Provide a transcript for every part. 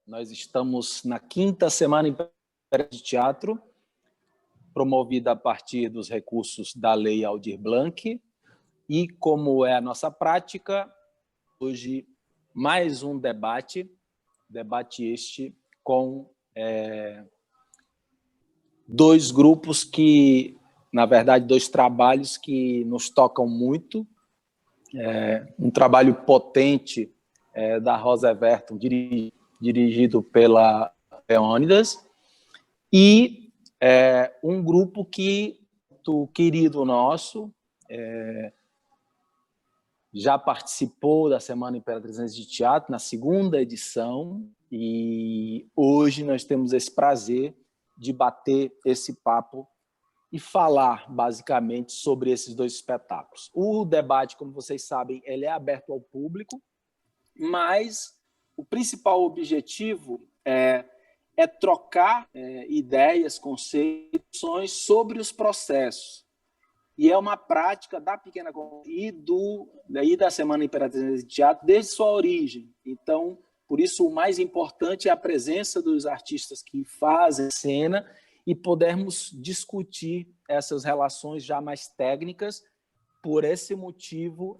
Nós estamos na 5ª Semana Imperial de Teatro, promovida a partir dos recursos da Lei Aldir Blanc, e como é a nossa prática, hoje mais um debate este com dois grupos que, na verdade, dois trabalhos que nos tocam muito, um trabalho potente da Rosa Everton, dirigido pela Leônidas, e um grupo querido nosso, já participou da Semana Imperatrizense de Teatro, na 2ª edição, e hoje nós temos esse prazer de bater esse papo e falar, basicamente, sobre esses dois espetáculos. O debate, como vocês sabem, ele é aberto ao público, mas o principal objetivo é trocar ideias, conceitos sobre os processos. E é uma prática da Pequena e da Semana Imperatrizense de Teatro desde sua origem. Então, por isso, o mais importante é a presença dos artistas que fazem cena e podermos discutir essas relações já mais técnicas. Por esse motivo,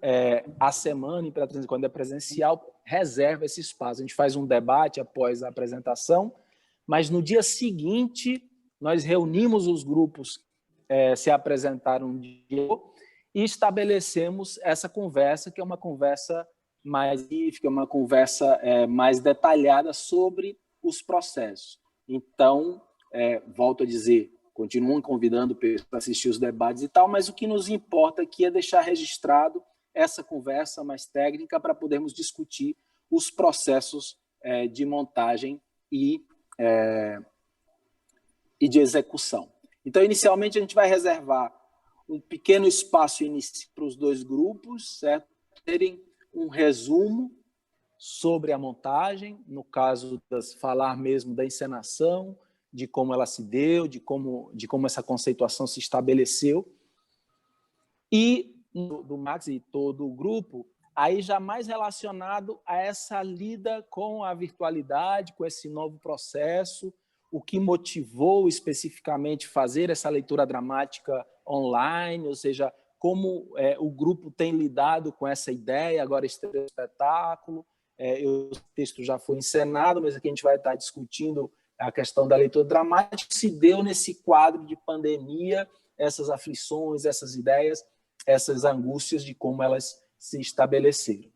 a Semana Imperatrizense, quando é presencial, reserva esse espaço. A gente faz um debate após a apresentação, mas no dia seguinte nós reunimos os grupos se apresentaram um dia e estabelecemos essa conversa, que é uma conversa mais rica, uma conversa mais detalhada sobre os processos. Então, volto a dizer, continuam convidando pessoas para assistir os debates e tal, mas o que nos importa aqui é deixar registrado essa conversa mais técnica para podermos discutir os processos de montagem e de execução. Então, inicialmente, a gente vai reservar um pequeno espaço inicial para os dois grupos, certo? Terem um resumo sobre a montagem, no caso, falar mesmo da encenação, de como ela se deu, de como essa conceituação se estabeleceu. E do Max e todo o grupo, aí já mais relacionado a essa lida com a virtualidade, com esse novo processo, o que motivou especificamente fazer essa leitura dramática online, ou seja, como o grupo tem lidado com essa ideia, agora estreou o espetáculo, o texto já foi encenado, mas aqui a gente vai estar discutindo a questão da leitura dramática, que se deu nesse quadro de pandemia, essas aflições, essas ideias, essas angústias de como elas se estabeleceram.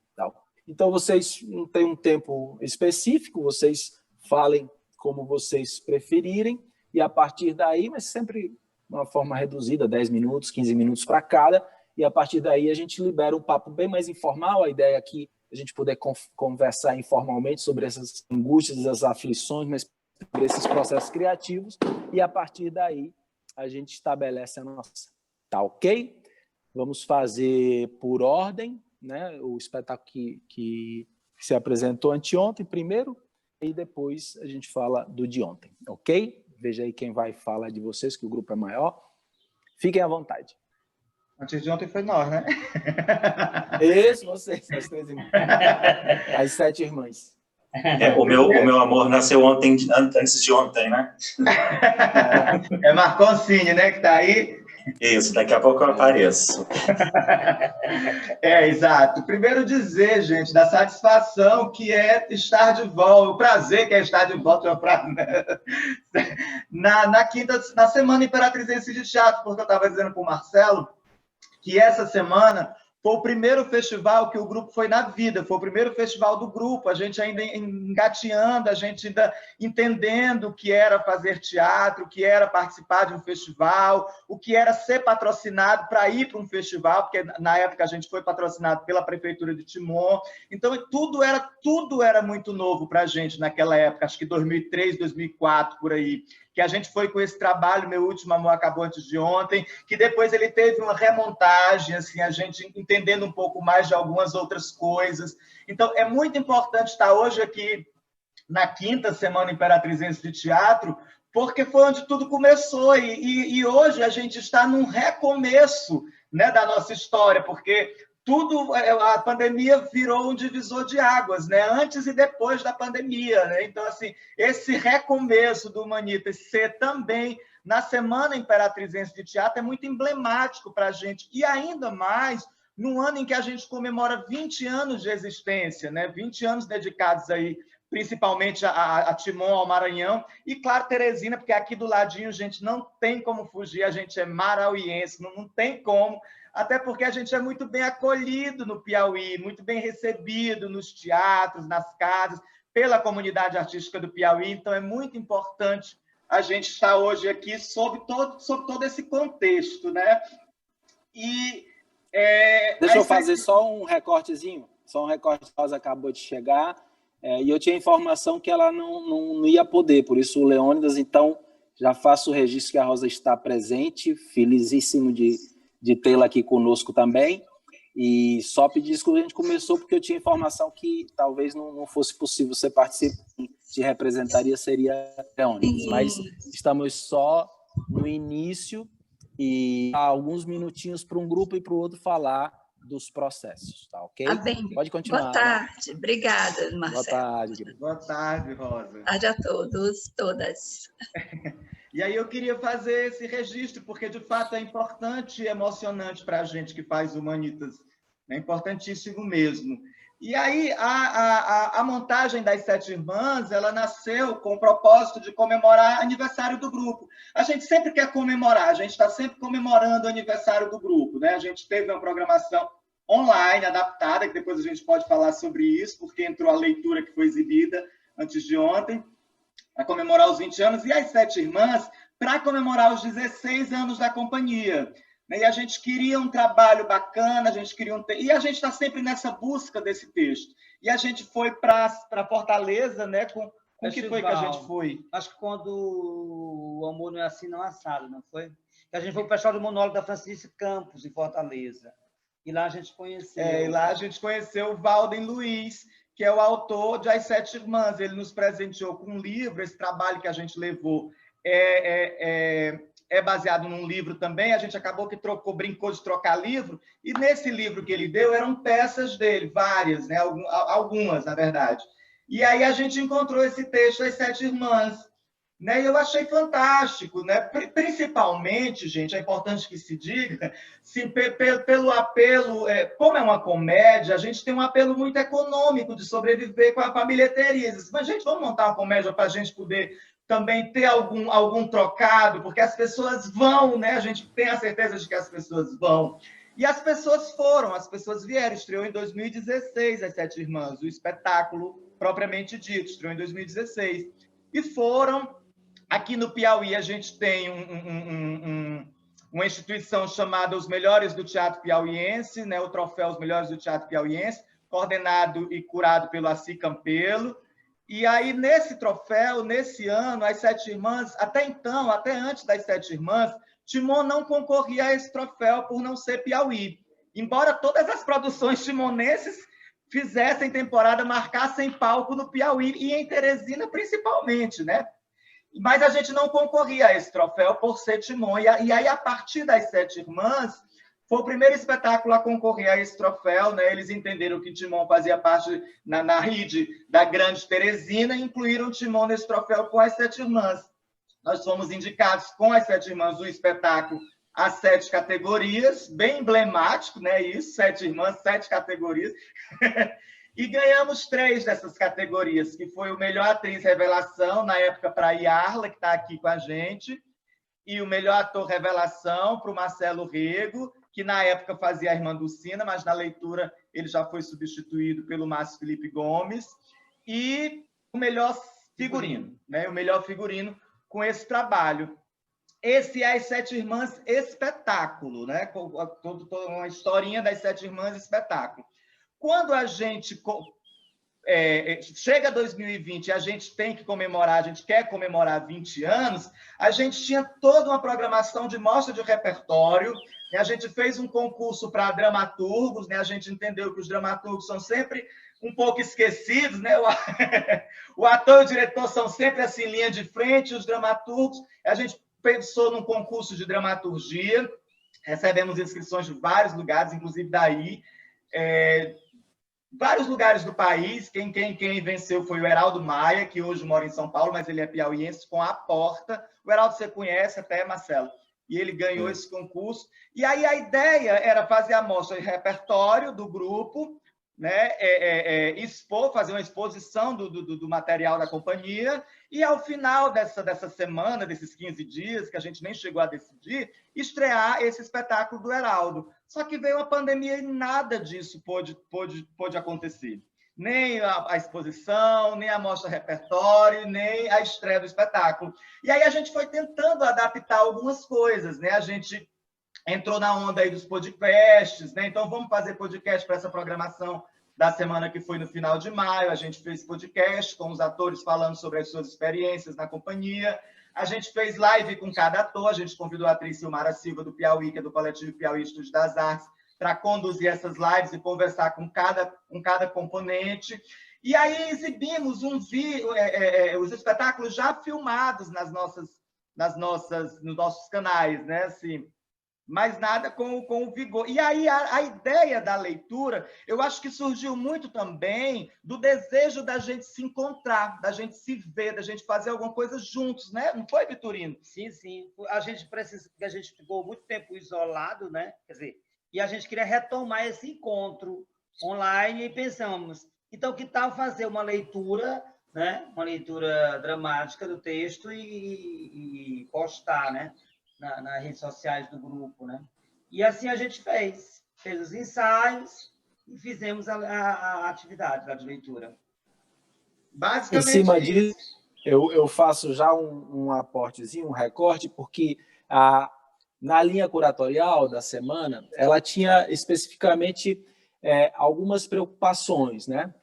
Então, vocês não têm um tempo específico, vocês falem como vocês preferirem, e a partir daí, mas sempre de uma forma reduzida, 10 minutos, 15 minutos para cada, e a partir daí a gente libera um papo bem mais informal, a ideia aqui é a gente poder conversar informalmente sobre essas angústias, essas aflições, mas sobre esses processos criativos, e a partir daí a gente estabelece a nossa. Tá ok? Vamos fazer por ordem, né? O espetáculo que se apresentou anteontem primeiro, e depois a gente fala do de ontem, ok? Veja aí quem vai falar de vocês, que o grupo é maior. Fiquem à vontade. Antes de ontem foi nós, né? Isso, vocês, as 3 irmãs. As 7 irmãs. O meu amor nasceu ontem, antes de ontem, né? É Marconcini, né, que está aí? Isso, daqui a pouco eu apareço. Exato. Primeiro dizer, gente, da satisfação que é estar de volta, o prazer que é estar de volta na Semana Imperatrizense de Teatro, porque eu estava dizendo para o Marcelo que essa semana foi o primeiro festival que o grupo foi na vida, foi o primeiro festival do grupo, a gente ainda engateando, a gente ainda entendendo o que era fazer teatro, o que era participar de um festival, o que era ser patrocinado para ir para um festival, porque na época a gente foi patrocinado pela Prefeitura de Timon, então tudo era muito novo para a gente naquela época, acho que 2003, 2004, por aí. que a gente foi com esse trabalho, Meu Último Amor Acabou Antes de Ontem, que depois ele teve uma remontagem, assim, a gente entendendo um pouco mais de algumas outras coisas. Então, é muito importante estar hoje aqui na 5ª Semana Imperatrizense de Teatro, porque foi onde tudo começou, e hoje a gente está num recomeço, né, da nossa história, porque a pandemia virou um divisor de águas, né, antes e depois da pandemia, né? Então, assim, esse recomeço do Humanitas ser também na Semana Imperatrizense de Teatro é muito emblemático para a gente, e ainda mais num ano em que a gente comemora 20 anos de existência, né, 20 anos dedicados aí principalmente a Timon, ao Maranhão, e, claro, Teresina, porque aqui do ladinho, gente, não tem como fugir, a gente é marauiense, não tem como, até porque a gente é muito bem acolhido no Piauí, muito bem recebido nos teatros, nas casas, pela comunidade artística do Piauí, então é muito importante a gente estar hoje aqui sob todo esse contexto, né? E... Deixa eu fazer só um recortezinho, a Rosa acabou de chegar, e eu tinha informação que ela não ia poder, por isso o Leônidas, então já faço o registro que a Rosa está presente, felicíssimo de tê-la aqui conosco também, e só pedir desculpa, a gente começou porque eu tinha informação que talvez não fosse possível você participar, te representaria seria Leônidas, mas estamos só no início e há alguns minutinhos para um grupo e para o outro falar dos processos, tá ok? Ah, bem. Pode continuar. Boa tarde, obrigada, Marcelo. Boa tarde, querido. Boa tarde, Rosa. Boa tarde a todos, todas. E aí eu queria fazer esse registro, porque, de fato, é importante e emocionante para a gente que faz Humanitas. É importantíssimo mesmo. E aí, a montagem das Sete Irmãs, ela nasceu com o propósito de comemorar aniversário do grupo. A gente sempre quer comemorar, a gente está sempre comemorando o aniversário do grupo, né? A gente teve uma programação online, adaptada, que depois a gente pode falar sobre isso, porque entrou a leitura que foi exibida antes de ontem, para comemorar os 20 anos, e as Sete Irmãs para comemorar os 16 anos da companhia. E a gente queria um trabalho bacana, a gente queria e a gente está sempre nessa busca desse texto. E a gente foi para Fortaleza, né? Com que foi que a gente foi? Acho que quando o Amor Não É Assim Não Assado, não foi? A gente foi para o Festival do Monólogo da Francisco Campos, em Fortaleza. E lá a gente conheceu... e lá a gente conheceu o Valden Luiz, que é o autor de As Sete Irmãs. Ele nos presenteou com um livro, esse trabalho que a gente levou é baseado num livro também, a gente acabou que brincou de trocar livro, e nesse livro que ele deu eram peças dele, várias, né? Algumas, na verdade. E aí a gente encontrou esse texto, As Sete Irmãs, né? E eu achei fantástico, né? Principalmente, gente, é importante que se diga, pelo apelo, como é uma comédia, a gente tem um apelo muito econômico de sobreviver com a bilheteria. Mas, gente, vamos montar uma comédia para a gente poder também ter algum trocado, porque as pessoas vão, né? A gente tem a certeza de que as pessoas vão. E as pessoas vieram, estreou em 2016, As Sete Irmãs, o espetáculo propriamente dito, estreou em 2016. E foram, aqui no Piauí, a gente tem uma instituição chamada Os Melhores do Teatro Piauiense, né? O troféu Os Melhores do Teatro Piauiense, coordenado e curado pelo Assi Campelo. E aí, nesse troféu, nesse ano, as Sete Irmãs, até então, até antes das Sete Irmãs, Timon não concorria a esse troféu por não ser Piauí. Embora todas as produções timonenses fizessem temporada, marcassem palco no Piauí e em Teresina principalmente, né? Mas a gente não concorria a esse troféu por ser Timon. E aí, a partir das Sete Irmãs, foi o primeiro espetáculo a concorrer a esse troféu, né? Eles entenderam que Timon fazia parte na rede da Grande Teresina e incluíram Timon nesse troféu com as Sete Irmãs. Nós fomos indicados com as Sete Irmãs do espetáculo a 7 categorias, bem emblemático, né? Isso, 7 irmãs, 7 categorias. E ganhamos 3 dessas categorias, que foi o melhor atriz revelação, na época para a Yarla, que está aqui com a gente, e o melhor ator revelação para o Marcelo Rego, que na época fazia a irmã Dulcina, mas na leitura ele já foi substituído pelo Márcio Felipe Gomes, e o melhor figurino, né? O melhor figurino com esse trabalho. Esse é As Sete Irmãs espetáculo, né? Toda uma historinha das Sete Irmãs espetáculo. Quando a gente chega 2020 e a gente tem que comemorar, a gente quer comemorar 20 anos, a gente tinha toda uma programação de mostra de repertório, né? A gente fez um concurso para dramaturgos, né? A gente entendeu que os dramaturgos são sempre um pouco esquecidos, né? O ator e o diretor são sempre assim, linha de frente, os dramaturgos. A gente pensou num concurso de dramaturgia, recebemos inscrições de vários lugares, inclusive daí, vários lugares do país. Quem venceu foi o Heraldo Maia, que hoje mora em São Paulo, mas ele é piauiense, com A Porta. O Heraldo você conhece até, Marcelo? E ele ganhou esse concurso. E aí a ideia era fazer a mostra de repertório do grupo, né? Fazer uma exposição do material da companhia, e ao final dessa semana, desses 15 dias, que a gente nem chegou a decidir, estrear esse espetáculo do Heraldo. Só que veio a pandemia e nada disso pôde acontecer. Nem a exposição, nem a mostra repertório, nem a estreia do espetáculo. E aí a gente foi tentando adaptar algumas coisas, né? A gente entrou na onda aí dos podcasts, né? Então vamos fazer podcast para essa programação da semana que foi no final de maio. A gente fez podcast com os atores falando sobre as suas experiências na companhia. A gente fez live com cada ator. A gente convidou a atriz Silmara Silva, do Piauí, que é do Coletivo Piauí Estúdio das Artes, para conduzir essas lives e conversar com cada componente. E aí exibimos os espetáculos já filmados nos nossos canais, né? Assim, mas nada com o vigor. E aí a ideia da leitura, eu acho que surgiu muito também do desejo da gente se encontrar, da gente se ver, da gente fazer alguma coisa juntos, né? Não foi, Vitorino? Sim, sim. A gente ficou muito tempo isolado, né? Quer dizer, e a gente queria retomar esse encontro online e pensamos, então que tal fazer uma leitura, né? Uma leitura dramática do texto e postar, né? Nas redes sociais do grupo, né? E assim a gente fez os ensaios e fizemos a atividade lá de leitura. Basicamente, em cima disso, eu faço já um aportezinho, um recorte, porque na linha curatorial da semana, ela tinha especificamente algumas preocupações, né?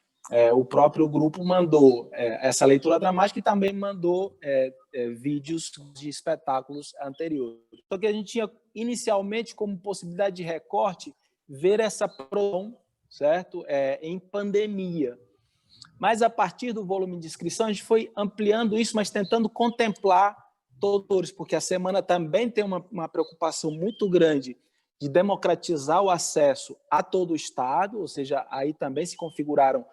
O próprio grupo mandou essa leitura dramática e também mandou vídeos de espetáculos anteriores. Só que a gente tinha inicialmente como possibilidade de recorte ver essa produção, certo? Em pandemia. Mas a partir do volume de inscrição a gente foi ampliando isso, mas tentando contemplar todos, porque a semana também tem uma preocupação muito grande de democratizar o acesso a todo o Estado, ou seja, aí também se configuraram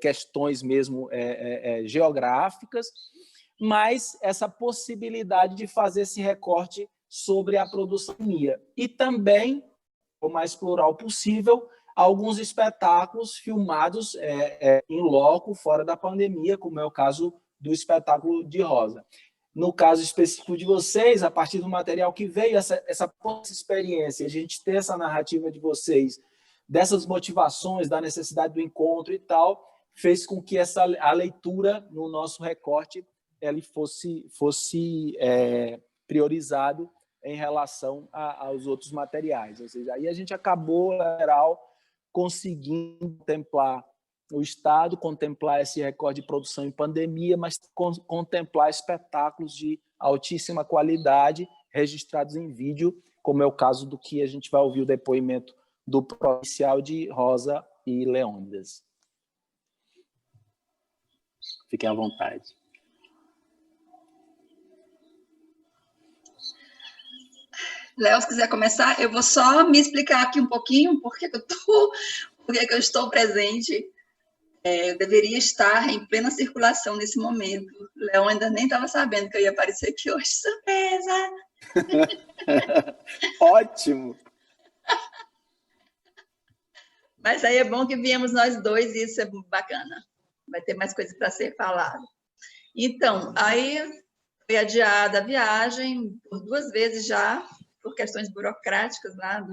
questões mesmo geográficas, mas essa possibilidade de fazer esse recorte sobre a produção minha. E também, o mais plural possível, alguns espetáculos filmados em loco, fora da pandemia, como é o caso do espetáculo de Rosa. No caso específico de vocês, a partir do material que veio, essa experiência, a gente ter essa narrativa de vocês, dessas motivações, da necessidade do encontro e tal, fez com que a leitura no nosso recorte ele fosse priorizado em relação aos outros materiais. Ou seja, aí a gente acabou, em geral, conseguindo contemplar o Estado, contemplar esse recorde de produção em pandemia, mas contemplar espetáculos de altíssima qualidade registrados em vídeo, como é o caso do que a gente vai ouvir o depoimento do provincial de Rosa e Leônidas. Fiquem à vontade. Léo, se quiser começar, eu vou só me explicar aqui um pouquinho por que eu estou presente. Eu deveria estar em plena circulação nesse momento. Léo ainda nem estava sabendo que eu ia aparecer aqui hoje. Surpresa! Ótimo! Mas aí é bom que viemos nós dois e isso é bacana. Vai ter mais coisa para ser falado. Então, aí foi adiada a viagem por 2 vezes já, por questões burocráticas lá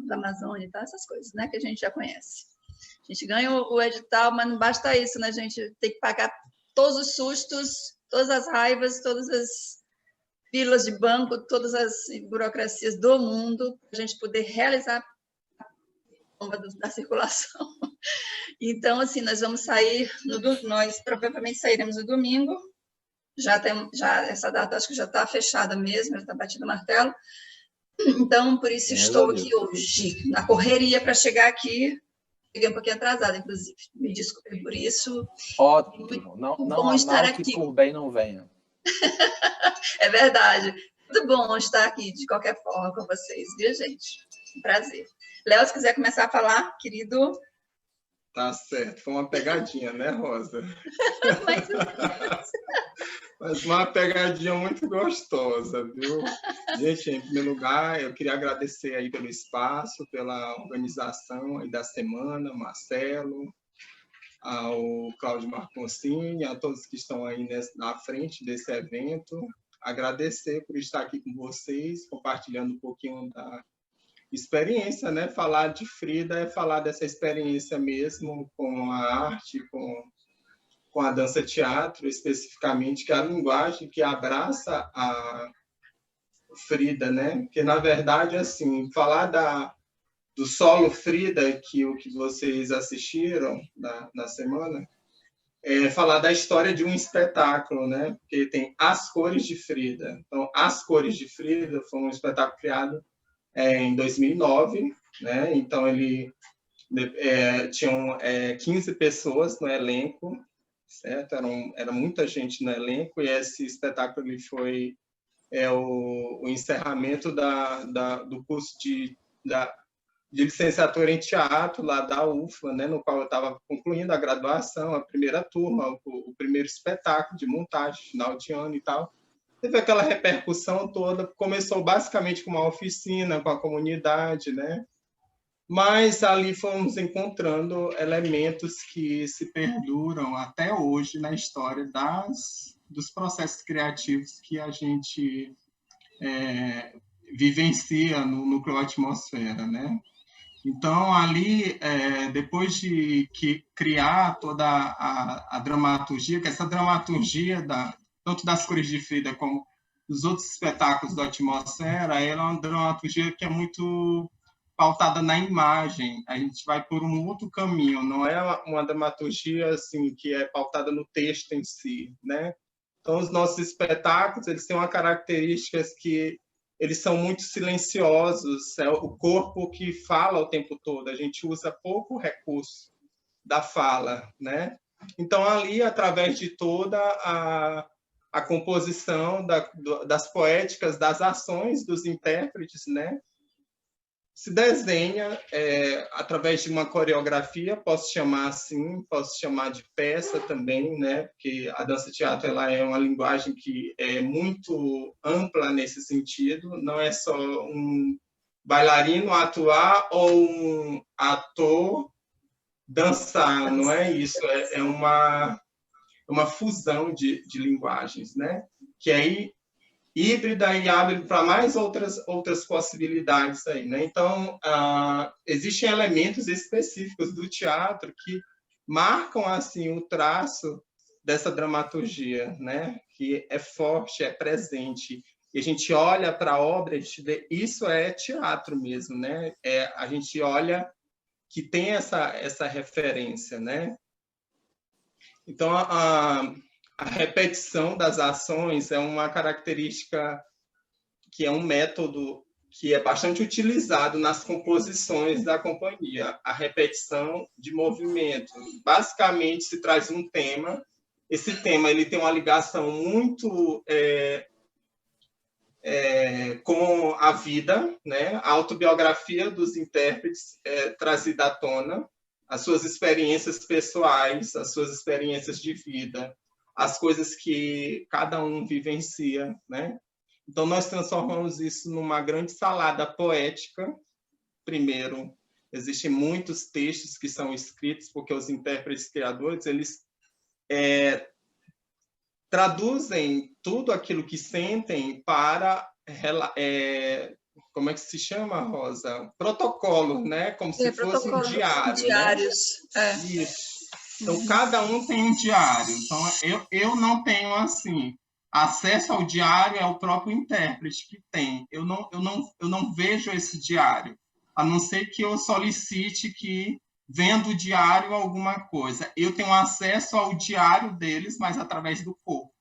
da Amazônia e tal, essas coisas, né, que a gente já conhece. A gente ganha o edital, mas não basta isso, né? A gente tem que pagar todos os sustos, todas as raivas, todas as filas de banco, todas as burocracias do mundo, para a gente poder realizar bomba da circulação. Então, assim, nós vamos sair, nós provavelmente sairemos no domingo, já essa data acho que já está fechada mesmo, já está batido o martelo. Então, por isso estou aqui hoje, na correria para chegar aqui. Cheguei um pouquinho atrasada, inclusive. Me desculpe por isso. Ótimo. Não bom há estar mal que aqui. por bem não venha. É verdade. Muito bom estar aqui, de qualquer forma, com vocês, viu, gente? Um prazer. Léo, se quiser começar a falar, querido. Tá certo. Foi uma pegadinha, né, Rosa? Mas uma pegadinha muito gostosa, viu? Gente, em primeiro lugar, eu queria agradecer aí pelo espaço, pela organização aí da semana, Marcelo, ao Cláudio Marconcini, a todos que estão aí na frente desse evento. Agradecer por estar aqui com vocês, compartilhando um pouquinho da experiência, né? Falar de Frida é falar dessa experiência mesmo com a arte, com a dança-teatro, especificamente, que é a linguagem que abraça a Frida, né? Porque, na verdade, assim, falar do solo Frida, o que vocês assistiram na semana, é falar da história de um espetáculo, né? Porque tem As Cores de Frida. Então, As Cores de Frida foi um espetáculo criado em 2009, né? Então, ele tinham 15 pessoas no elenco, certo? Era muita gente no elenco, e esse espetáculo ele foi o encerramento do curso de licenciatura em teatro lá da UFLA, né? No qual eu estava concluindo a graduação, a primeira turma, o primeiro espetáculo de montagem, final de ano e tal. Teve aquela repercussão toda, começou basicamente com uma oficina, com a comunidade, né? Mas ali fomos encontrando elementos que se perduram até hoje na história dos processos criativos que a gente vivencia no núcleo atmosfera, né? Então, ali, depois de criar toda a dramaturgia, que essa dramaturgia tanto das Cores de Frida como dos outros espetáculos da atmosfera, ela é uma dramaturgia que é muito pautada na imagem. A gente vai por um outro caminho, não é uma dramaturgia assim que é pautada no texto em si, né? Então, os nossos espetáculos, eles têm uma característica que eles são muito silenciosos, é o corpo que fala o tempo todo, a gente usa pouco recurso da fala, né? Então, ali, através de toda a composição das poéticas, das ações dos intérpretes, né? Se desenha através de uma coreografia, posso chamar assim, posso chamar de peça também, né? Porque a dança-teatro ela é uma linguagem que é muito ampla nesse sentido, não é só um bailarino atuar ou um ator dançar, não é isso, é uma fusão de linguagens, né? Que aí híbrida e abre para mais outras possibilidades aí, né? Então, existem elementos específicos do teatro que marcam assim o traço dessa dramaturgia, né? Que é forte, é presente. E a gente olha para a obra, a gente vê isso é teatro mesmo, né? A gente olha que tem essa referência, né? Então, a repetição das ações é uma característica que é um método que é bastante utilizado nas composições da companhia. A repetição de movimento. Basicamente, se traz um tema. Esse tema ele tem uma ligação muito com a vida, né? A autobiografia dos intérpretes trazida à tona, as suas experiências pessoais, as suas experiências de vida, as coisas que cada um vivencia, né? Então, nós transformamos isso numa grande salada poética. Primeiro, existem muitos textos que são escritos porque os intérpretes criadores, eles traduzem tudo aquilo que sentem para... como é que se chama, Rosa? Protocolo, né? Como se fosse um diário. Diários. Né? Isso. Então, cada um tem um diário. Então, eu não tenho, assim, acesso ao diário, é o próprio intérprete que tem. Eu não vejo esse diário. a não ser que eu solicite que venha do diário alguma coisa. Eu tenho acesso ao diário deles, mas através do corpo,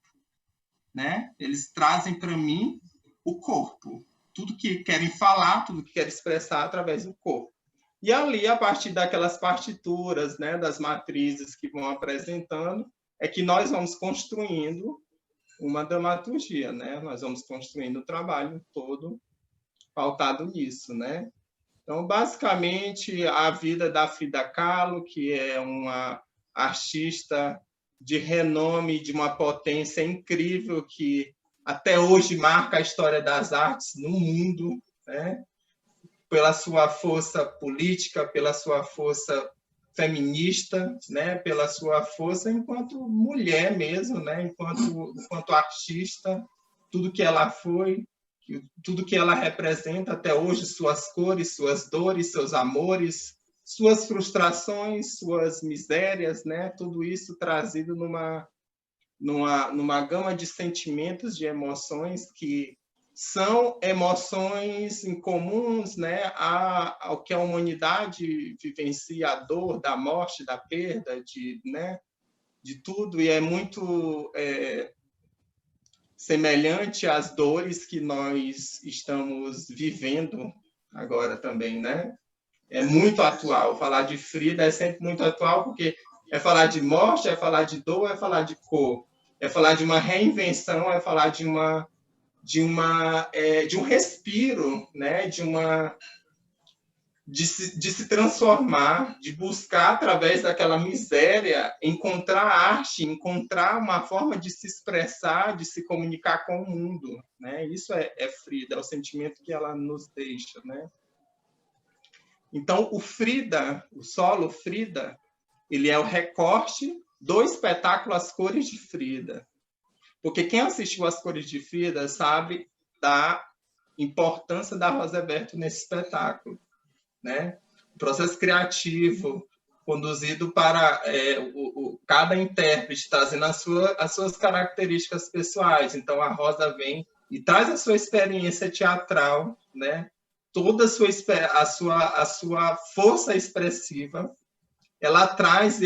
né? Eles trazem para mim o corpo, tudo que querem falar, tudo que querem expressar através do corpo. E ali, a partir daquelas partituras, né, das matrizes que vão apresentando, é que nós vamos construindo uma dramaturgia, né? Nós vamos construindo o trabalho todo pautado nisso, né? Então, basicamente, a vida da Frida Kahlo, que é uma artista de renome, de uma potência incrível, que até hoje marca a história das artes no mundo, né? Pela sua força política, pela sua força feminista, né? Pela sua força enquanto mulher mesmo, né? Enquanto artista, tudo que ela foi, tudo que ela representa até hoje, suas cores, suas dores, seus amores, suas frustrações, suas misérias, né? Tudo isso trazido numa gama de sentimentos, de emoções que são emoções incomuns, né, ao que a humanidade vivencia, a dor da morte, da perda, né, de tudo, e é muito semelhante às dores que nós estamos vivendo agora também, né? É muito atual. Falar de Frida é sempre muito atual, porque é falar de morte, é falar de dor, é falar de cor, é falar de uma reinvenção, é falar de um respiro, né? De se transformar, de buscar, através daquela miséria, encontrar arte, encontrar uma forma de se expressar, de se comunicar com o mundo, né? Isso é Frida, é o sentimento que ela nos deixa, né? Então, o Frida, o solo Frida, ele é o recorte do espetáculo As Cores de Frida. Porque quem assistiu As Cores de Frida sabe da importância da Rosa Berto nesse espetáculo, né? O processo criativo conduzido para cada intérprete trazendo as suas características pessoais. Então, a Rosa vem e traz a sua experiência teatral, né? Toda a sua força expressiva, ela traz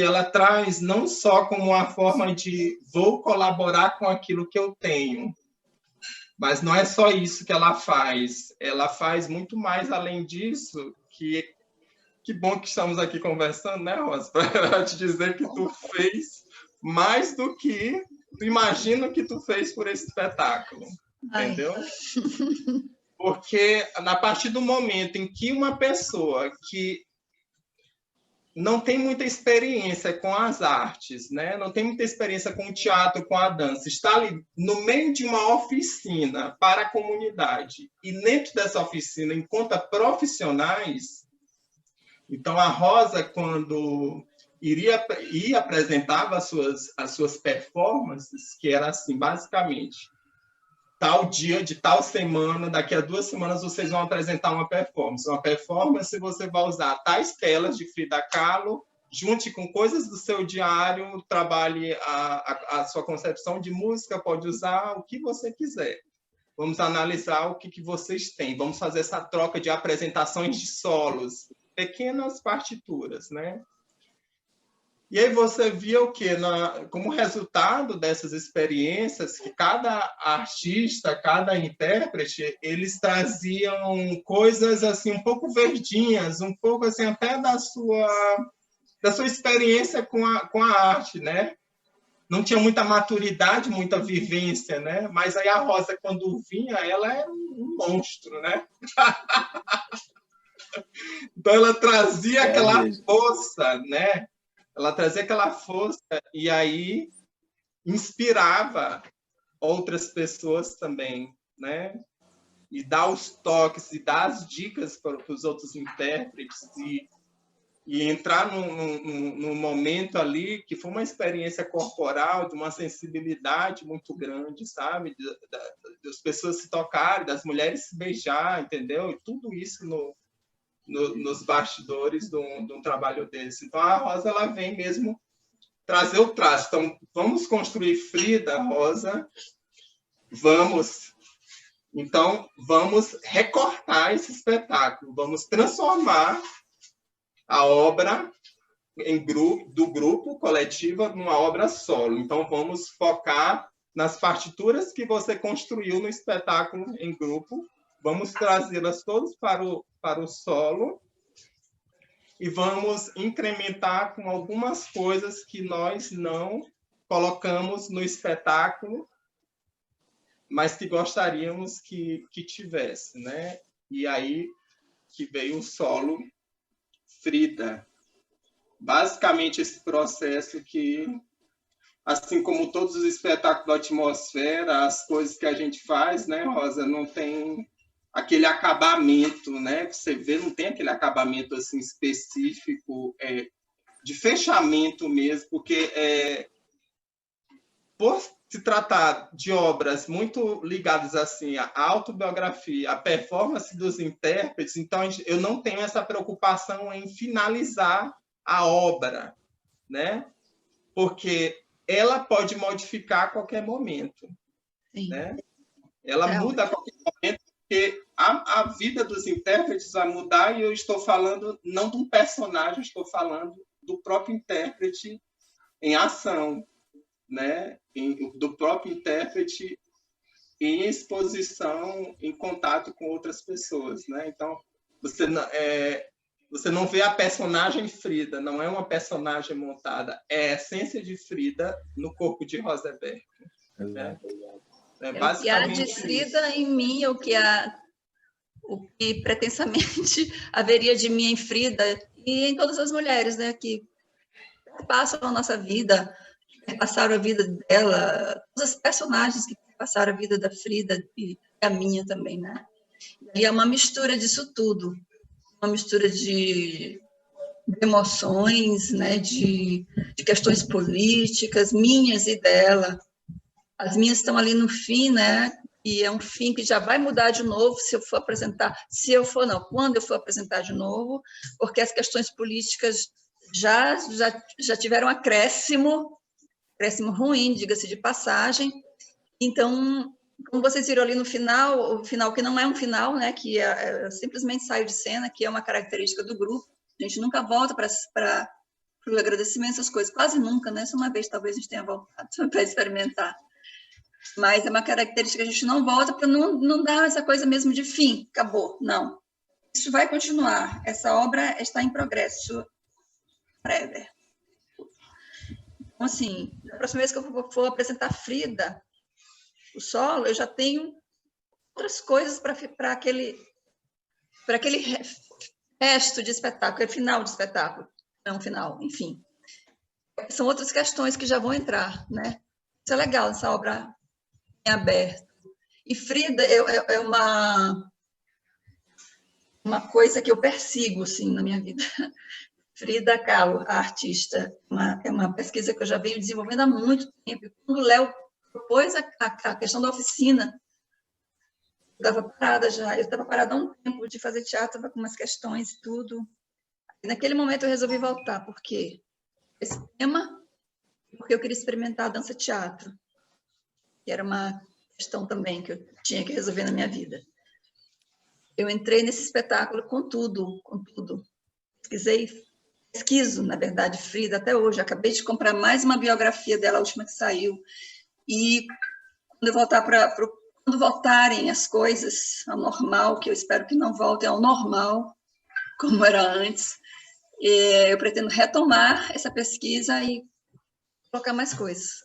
não só como uma forma de vou colaborar com aquilo que eu tenho, mas não é só isso que ela faz muito mais além disso, que bom que estamos aqui conversando, né, Rosa, para te dizer que tu fez mais do que tu imagina que tu fez por esse espetáculo, entendeu? Ai. Porque a partir do momento em que uma pessoa que não tem muita experiência com as artes, né? Não tem muita experiência com o teatro, com a dança, está ali no meio de uma oficina para a comunidade, e dentro dessa oficina encontra profissionais. Então, a Rosa, quando ia apresentava as suas performances, que era assim, basicamente, tal dia, de tal semana, daqui a 2 semanas vocês vão apresentar uma performance. Uma performance você vai usar tais telas de Frida Kahlo, junte com coisas do seu diário, trabalhe a sua concepção de música, pode usar o que você quiser. Vamos analisar o que vocês têm. Vamos fazer essa troca de apresentações de solos, pequenas partituras, né? E aí você via o quê? Como resultado dessas experiências, que cada artista, cada intérprete, eles traziam coisas assim um pouco verdinhas, um pouco assim até da sua experiência com a arte, né? Não tinha muita maturidade, muita vivência, né? Mas aí a Rosa, quando vinha, ela era um monstro, né? Então ela trazia aquela força, né? Ela trazia aquela força e aí inspirava outras pessoas também, né? E dá os toques e dá as dicas para os outros intérpretes e entrar num momento ali que foi uma experiência corporal, de uma sensibilidade muito grande, sabe? Das pessoas se tocarem, das mulheres se beijar, entendeu? E tudo isso nos bastidores de um trabalho desse. Então, a Rosa ela vem mesmo trazer o traço. Então, vamos construir Frida, Rosa, vamos Então, vamos recortar esse espetáculo, vamos transformar a obra do grupo coletiva numa obra solo. Então, vamos focar nas partituras que você construiu no espetáculo em grupo, vamos trazê-las todas para o solo e vamos incrementar com algumas coisas que nós não colocamos no espetáculo, mas que gostaríamos que tivesse, né? E aí que veio o solo Frida. Basicamente, esse processo que, assim como todos os espetáculos da Atmosfera, as coisas que a gente faz, né, Rosa, não tem aquele acabamento, né? Você vê, não tem aquele acabamento assim específico, de fechamento mesmo, porque por se tratar de obras muito ligadas assim à autobiografia, à performance dos intérpretes, então eu não tenho essa preocupação em finalizar a obra, né? Porque ela pode modificar a qualquer momento. Sim. Né? Ela muda a qualquer momento, porque a vida dos intérpretes vai mudar, e eu estou falando não de um personagem, estou falando do próprio intérprete em ação, né? Do próprio intérprete em exposição, em contato com outras pessoas, né? Então, você não vê a personagem Frida, não é uma personagem montada, é a essência de Frida no corpo de Rosenberg. Né? O que há de Frida em mim, o que pretensamente haveria de mim em Frida e em todas as mulheres, né, que passam a nossa vida, passaram a vida dela, todos os personagens que passaram a vida da Frida e a minha também, né? E é uma mistura disso tudo, uma mistura de emoções, né, de questões políticas, minhas e dela. As minhas estão ali no fim, né? E é um fim que já vai mudar de novo se eu for apresentar, quando eu for apresentar de novo, porque as questões políticas já tiveram acréscimo ruim, diga-se de passagem. Então, como vocês viram ali no final, o final que não é um final, né, que simplesmente saiu de cena, que é uma característica do grupo. A gente nunca volta para o agradecimento, essas coisas, quase nunca, né? Só uma vez talvez a gente tenha voltado para experimentar. Mas é uma característica que a gente não volta para não dar essa coisa mesmo de fim, acabou, não. Isso vai continuar, essa obra está em progresso forever. Então, assim, da próxima vez que eu for apresentar Frida, o solo, eu já tenho outras coisas para aquele resto de espetáculo, aquele final de espetáculo, não final, enfim. São outras questões que já vão entrar, né? Isso é legal, essa obra em aberto. E Frida é uma coisa que eu persigo, assim, na minha vida. Frida Kahlo, a artista, é uma pesquisa que eu já venho desenvolvendo há muito tempo. Quando o Léo propôs a questão da oficina, eu estava parada há um tempo de fazer teatro, estava com umas questões e tudo. E naquele momento eu resolvi voltar, porque esse tema, porque eu queria experimentar a dança-teatro, que era uma questão também que eu tinha que resolver na minha vida. Eu entrei nesse espetáculo com tudo. Pesquiso, na verdade, Frida, até hoje. Acabei de comprar mais uma biografia dela, a última que saiu. E quando voltarem as coisas ao normal, que eu espero que não voltem ao normal, como era antes, eu pretendo retomar essa pesquisa e colocar mais coisas,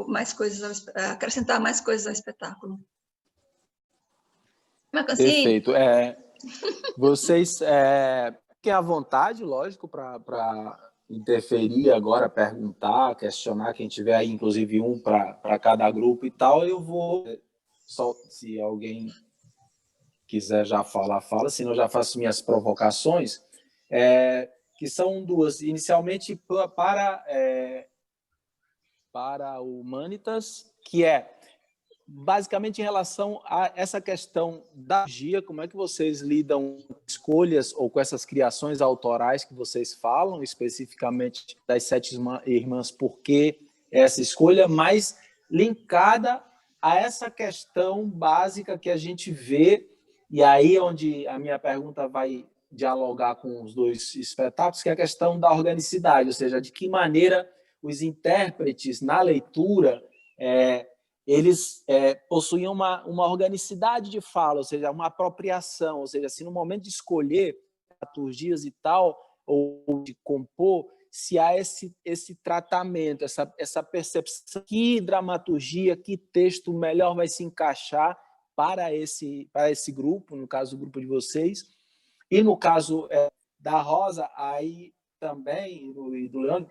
mais coisas, acrescentar mais coisas ao espetáculo. Perfeito. Vocês fiquem à vontade, lógico, para interferir agora, perguntar, questionar, quem tiver aí, inclusive um para cada grupo e tal. Eu vou, se alguém quiser já falar, fala, senão eu já faço minhas provocações, que são duas. Inicialmente para o Humanitas, que é basicamente em relação a essa questão da magia, como é que vocês lidam com escolhas ou com essas criações autorais que vocês falam, especificamente das Sete Irmãs, por que essa escolha, mais linkada a essa questão básica que a gente vê, e aí onde a minha pergunta vai dialogar com os dois espetáculos, que é a questão da organicidade, ou seja, de que maneira os intérpretes, na leitura, eles possuíam uma organicidade de fala, ou seja, uma apropriação, ou seja, se no momento de escolher dramaturgias e tal, ou de compor, se há esse tratamento, essa percepção, que dramaturgia, que texto melhor vai se encaixar para esse grupo, no caso, o grupo de vocês. E no caso da Rosa, aí também, e do Leandro,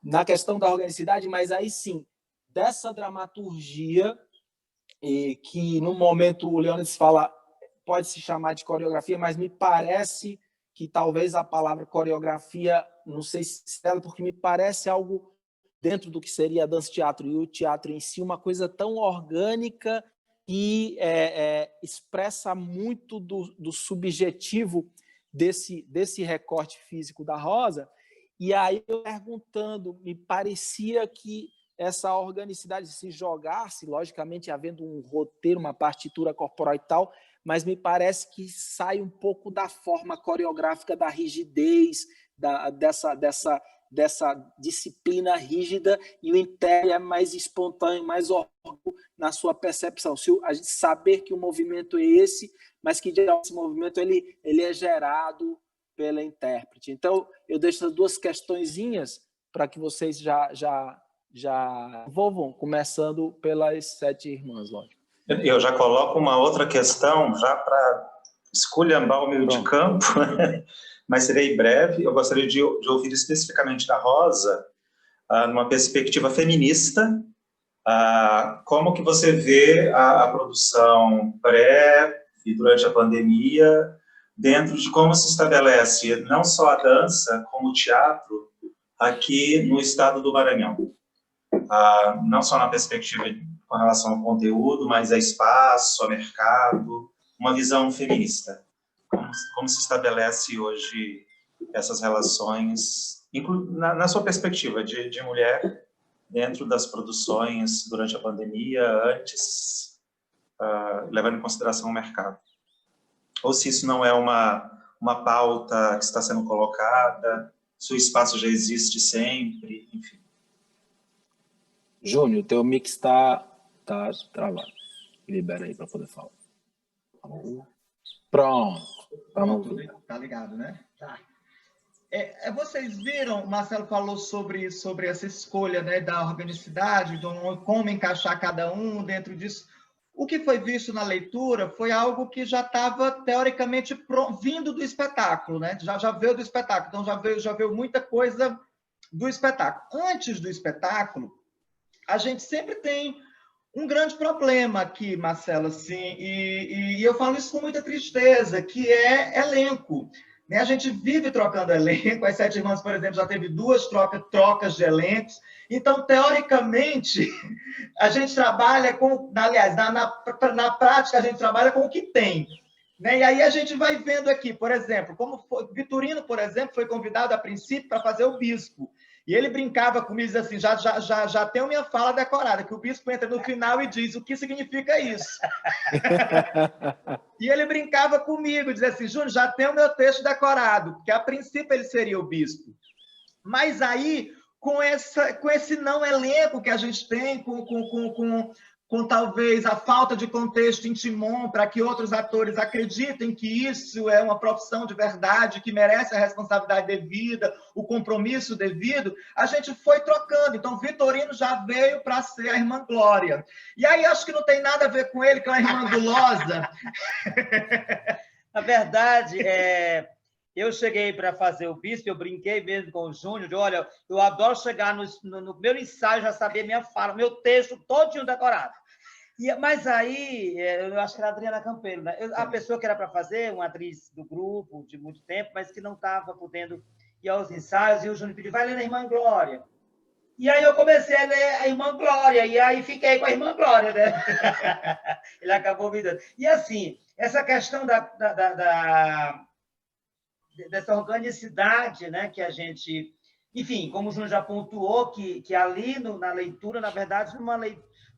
na questão da organicidade, mas aí sim, dessa dramaturgia, que no momento o Leônidas fala, pode se chamar de coreografia, mas me parece que talvez a palavra coreografia, não sei se é, porque me parece algo dentro do que seria a dança-teatro e o teatro em si, uma coisa tão orgânica que expressa muito do subjetivo desse recorte físico da Rosa. E aí, eu perguntando, me parecia que essa organicidade se jogasse, logicamente, havendo um roteiro, uma partitura corporal e tal, mas me parece que sai um pouco da forma coreográfica, da rigidez, dessa disciplina rígida, e o intérprete é mais espontâneo, mais orgânico na sua percepção. Se a gente saber que o movimento é esse, mas que esse movimento ele é gerado pela intérprete. Então, eu deixo as duas questõezinhas para que vocês já envolvam, começando pelas 7 irmãs, lógico. Eu já coloco uma outra questão, já para esculhambar o meio de campo, mas serei breve. Eu gostaria de ouvir especificamente da Rosa, numa perspectiva feminista, como que você vê a produção pré e durante a pandemia, dentro de como se estabelece não só a dança, como o teatro, aqui no estado do Maranhão. Não só na perspectiva com relação ao conteúdo, mas a espaço, a mercado, uma visão feminista. Como se estabelece hoje essas relações, na sua perspectiva de mulher, dentro das produções durante a pandemia, antes, levando em consideração o mercado? Ou se isso não é uma pauta que está sendo colocada, se o espaço já existe sempre, enfim. Júnior, teu mix está travado. Libera aí para poder falar. Pronto. Tá ligado, né? Tá. Vocês viram, o Marcelo falou sobre essa escolha, né, da organicidade, como encaixar cada um dentro disso. O que foi visto na leitura foi algo que já estava, teoricamente, vindo do espetáculo, né? Já veio do espetáculo, então já veio muita coisa do espetáculo. Antes do espetáculo, a gente sempre tem um grande problema aqui, Marcelo, assim, e eu falo isso com muita tristeza, que é elenco. Né? A gente vive trocando elenco, as 7 irmãs, por exemplo, já teve 2 trocas de elencos, então, teoricamente, a gente trabalha com, aliás, na prática, a gente trabalha com o que tem. Né? E aí a gente vai vendo aqui, por exemplo, Vitorino, por exemplo, foi convidado a princípio para fazer o bispo. E ele brincava comigo, diz assim, já tenho minha fala decorada, que o bispo entra no final e diz o que significa isso. E ele brincava comigo, dizia assim, Júnior, já tenho meu texto decorado, porque a princípio ele seria o bispo. Mas aí, com esse não elenco que a gente tem, com talvez a falta de contexto em Timon, para que outros atores acreditem que isso é uma profissão de verdade, que merece a responsabilidade devida, o compromisso devido, a gente foi trocando. Então, Vitorino já veio para ser a irmã Glória. E aí, acho que não tem nada a ver com ele, que é uma irmã gulosa. Na verdade, eu cheguei para fazer o bispo, eu brinquei mesmo com o Júnior, de, olha, eu adoro chegar no meu ensaio, já saber minha fala, meu texto todinho decorado. Mas aí, eu acho que era a Adriana Campeiro, né? A pessoa que era para fazer, uma atriz do grupo de muito tempo, mas que não estava podendo ir aos ensaios, e o Júnior pediu, vai ler a Irmã Glória. E aí eu comecei a ler a Irmã Glória, e aí fiquei com a Irmã Glória, né? Ele acabou me dando. E assim, essa questão dessa organicidade, né, que a gente... Enfim, como o Júnior já pontuou, que ali na leitura, na verdade,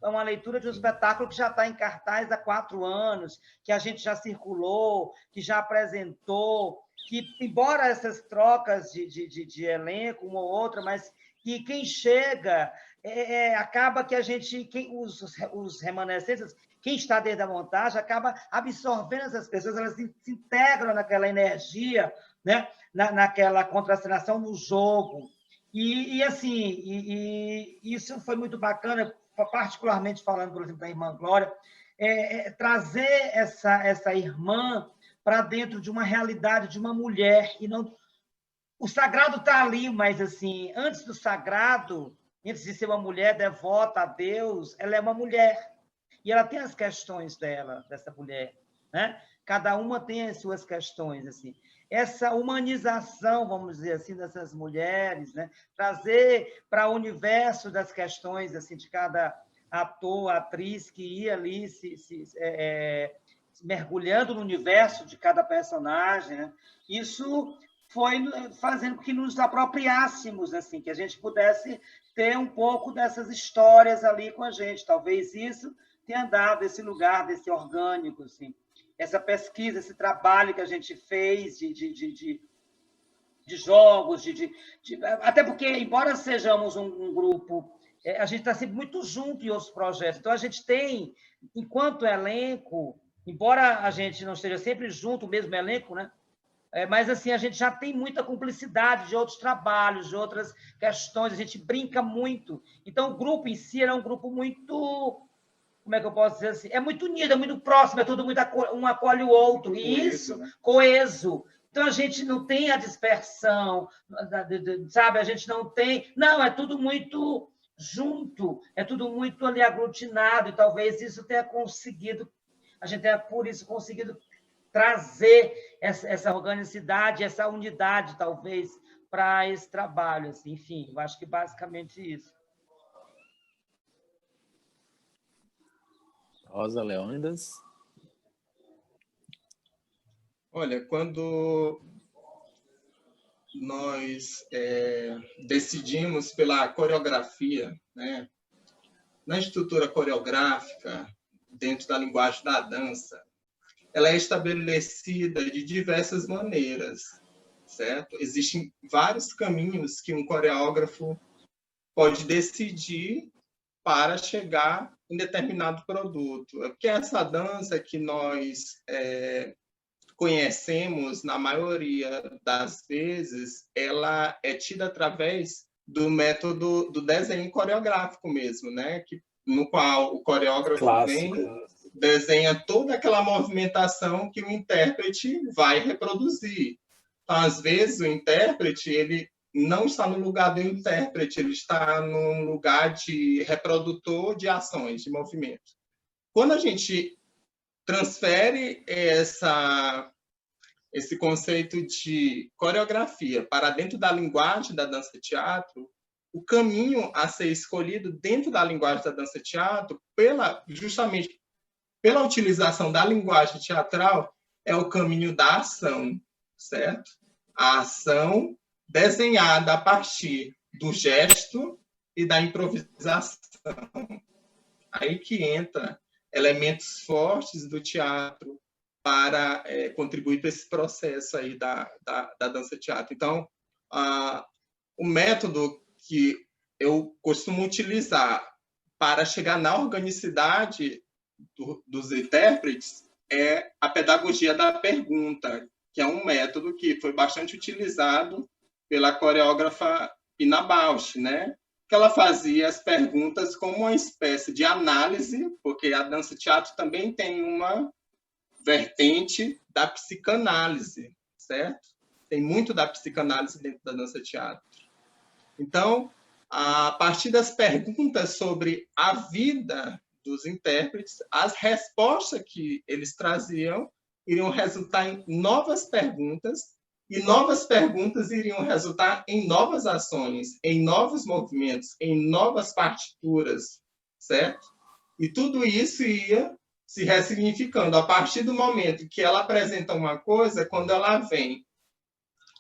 uma leitura de um espetáculo que já está em cartaz há 4 anos, que a gente já circulou, que já apresentou, que, embora essas trocas de elenco, uma ou outra, mas que quem chega, acaba que a gente, os remanescentes, quem está dentro da montagem, acaba absorvendo essas pessoas, elas se integram naquela energia, né? Naquela contracenação, no jogo. E isso foi muito bacana, particularmente falando, por exemplo, da Irmã Glória, trazer essa irmã para dentro de uma realidade de uma mulher. E não, o sagrado está ali, mas assim, antes do sagrado, antes de ser uma mulher devota a Deus, ela é uma mulher. E ela tem as questões dela, dessa mulher, né? Cada uma tem as suas questões, assim. Essa humanização, vamos dizer assim, dessas mulheres, né? Trazer para o universo das questões, assim, de cada ator, atriz que ia ali mergulhando no universo de cada personagem, né? Isso foi fazendo com que nos apropriássemos, assim, que a gente pudesse ter um pouco dessas histórias ali com a gente. Talvez isso tenha dado esse lugar desse orgânico, assim. Essa pesquisa, esse trabalho que a gente fez de jogos, até porque, embora sejamos um grupo, a gente está sempre muito junto em outros projetos. Então, a gente tem, enquanto elenco, embora a gente não esteja sempre junto, o mesmo elenco, né? Mas assim, a gente já tem muita cumplicidade de outros trabalhos, de outras questões, a gente brinca muito. Então, o grupo em si era um grupo muito... Como é que eu posso dizer assim? É muito unido, é muito próximo, é tudo muito um acolhe o outro. E coeso, isso, né? Coeso. Então, a gente não tem a dispersão, sabe? A gente não tem... Não, é tudo muito junto, é tudo muito ali aglutinado, e talvez isso tenha conseguido... A gente tenha, por isso, conseguido trazer essa organicidade, essa unidade, talvez, para esse trabalho. Assim. Enfim, eu acho que basicamente isso. Rosa Leônidas. Olha, quando nós decidimos pela coreografia, né, na estrutura coreográfica, dentro da linguagem da dança, ela é estabelecida de diversas maneiras, certo? Existem vários caminhos que um coreógrafo pode decidir para chegar em determinado produto. Porque essa dança que nós conhecemos, na maioria das vezes, ela é tida através do método do desenho coreográfico mesmo, né? No qual o coreógrafo desenha toda aquela movimentação que o intérprete vai reproduzir. Então, às vezes, o intérprete ele não está no lugar do intérprete, ele está num lugar de reprodutor de ações, de movimento. Quando a gente transfere esse conceito de coreografia para dentro da linguagem da dança-teatro, o caminho a ser escolhido dentro da linguagem da dança-teatro, justamente pela utilização da linguagem teatral, é o caminho da ação, certo? A ação desenhada a partir do gesto e da improvisação. Aí que entra elementos fortes do teatro para contribuir para esse processo aí da dança-teatro. Então, o método que eu costumo utilizar para chegar na organicidade dos intérpretes é a pedagogia da pergunta, que é um método que foi bastante utilizado pela coreógrafa Pina Bausch, né? Que ela fazia as perguntas como uma espécie de análise, porque a dança-teatro também tem uma vertente da psicanálise, certo? Tem muito da psicanálise dentro da dança-teatro. Então, a partir das perguntas sobre a vida dos intérpretes, as respostas que eles traziam iriam resultar em novas perguntas, e novas perguntas iriam resultar em novas ações, em novos movimentos, em novas partituras, certo? E tudo isso ia se ressignificando. A partir do momento que ela apresenta uma coisa, quando ela vem,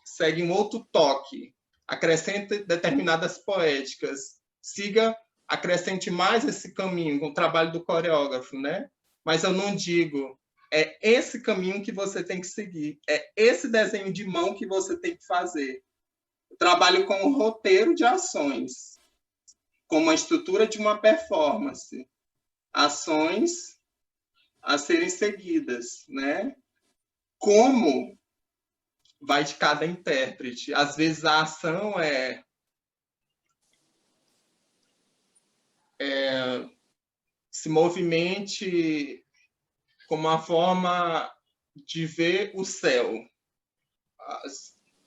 segue um outro toque, acrescenta determinadas poéticas, siga acrescente mais esse caminho com o trabalho do coreógrafo, né? Mas eu não digo, é esse caminho que você tem que seguir, é esse desenho de mão que você tem que fazer. Eu trabalho com o roteiro de ações, como a estrutura de uma performance, ações a serem seguidas, né? Como vai de cada intérprete. Às vezes a ação se movimente como uma forma de ver o céu.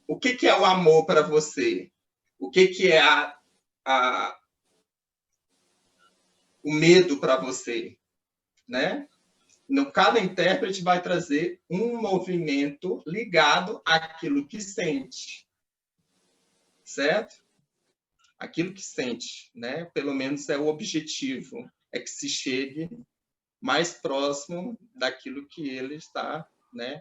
O que é o amor para você? O que é o medo para você, né? Cada intérprete vai trazer um movimento ligado àquilo que sente, certo? Aquilo que sente, né? Pelo menos é o objetivo, é que se chegue mais próximo daquilo que ele está, né,